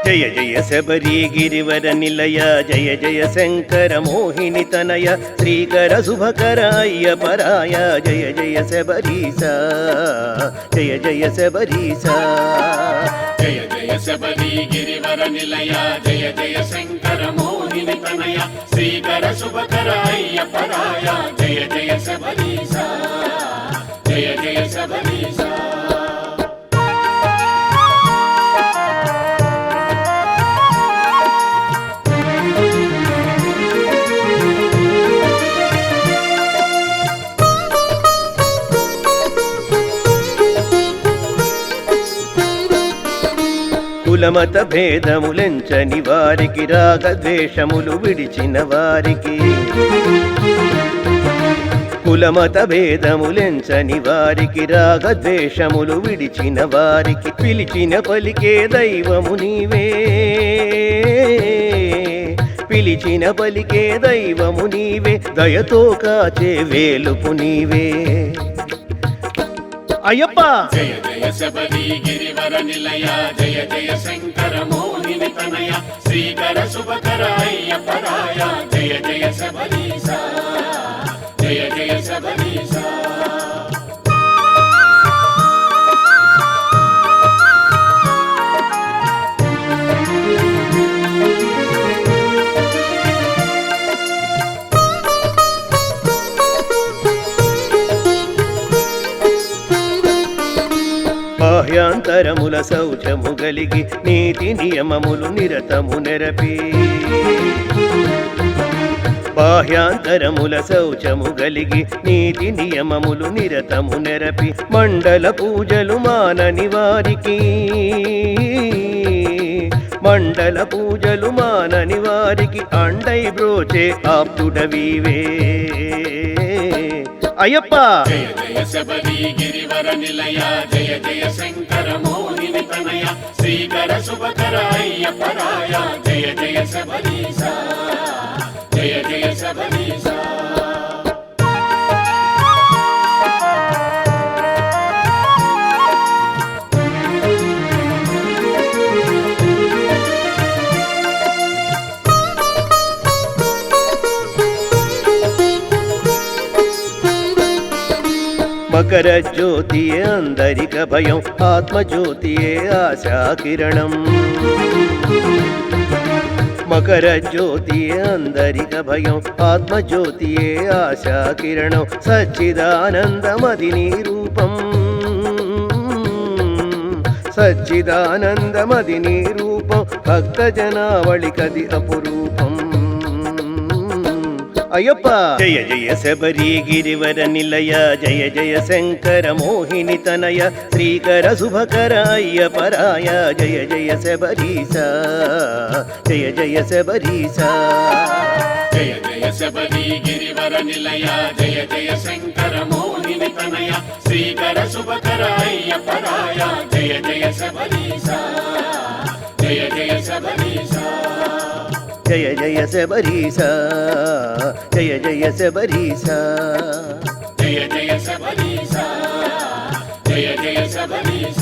జయ జయ శబరి గిరివర నిలయ జయ జయ శంకర మోహిని తనయ శ్రీకర శుభకర అయ్యపరాయ జయ జయ శబరీశ జయ జయ శబరీశ జయ జయ శబరి గిరివర నిలయ జయ జయ శంకర మోహిని తనయ శ్రీకర శుభకర అయ్యపరాయ జయ జయ శబరీశ జయ జయ శబరీశ కులమత భేదములెంచని వారికి రాగద్వేషములు విడిచిన వారికి కులమత భేదములెంచని వారికి రాగద్వేషములు విడిచిన వారికి పిలిచిన పలికే దైవము నీవే పిలిచిన పలికే దైవము నీవే దయతో కాచే వేలుపు నీవే అయ్యప్ప జయ జయ శబరి గిరివర నిలయ జయ జయ శంకర మోహిని తనయ శ్రీకర శుభకర అయ్యపరాయ జయ జయ శబరీశ జయ జయ శబరీశ బాహ్యాంతరముల శౌచము గలిగి నీతి నియమములు నిరతము నెరపి బాహ్యాంతరముల శౌచము గలిగి నీతి నియమములు నిరతము నెరపి మండల పూజలు మానని వారికి మండల పూజలు మానని వారికి అండై బ్రోచే ఆప్తుడవీవే అయ్యప్ప జయ జయ శబరి గిరివర నిలయ జయ జయ శంకర మోహిని తనయ శ్రీకర శుభకర అయ్యపరాయ జయ జయ శబరీశ జయ జయ శబరీశ మకర జ్యోతియే అందరిక భయం ఆత్మజ్యోతియే ఆశా కిరణం మకర జ్యోతియే అందరిక భయం ఆత్మజ్యోతియే ఆశా కిరణం సచ్చిదానందమది నీ రూపం సచ్చిదానందమది నీ రూపం భక్త జనావళికది అపురూపం అయ్యప్ప జయ జయ శబరి గిరివర నిలయ జయ జయ శంకర మోహిని తనయ శ్రీకర శుభకర అయ్యపరాయ జయ జయ శబరీశ జయ జయ శబరీశ జయ జయ శబరి గిరివర నిలయ జయ జయ శంకర మోహిని తనయ శ్రీకర శుభకర అయ్యపరాయ జయ జయ శబరీశ జయ జయ శబరీశ జయ జయ శబరీశ జయ జయ శబరీశ జయ జయ శబరీశ జయ జయ శబరీశ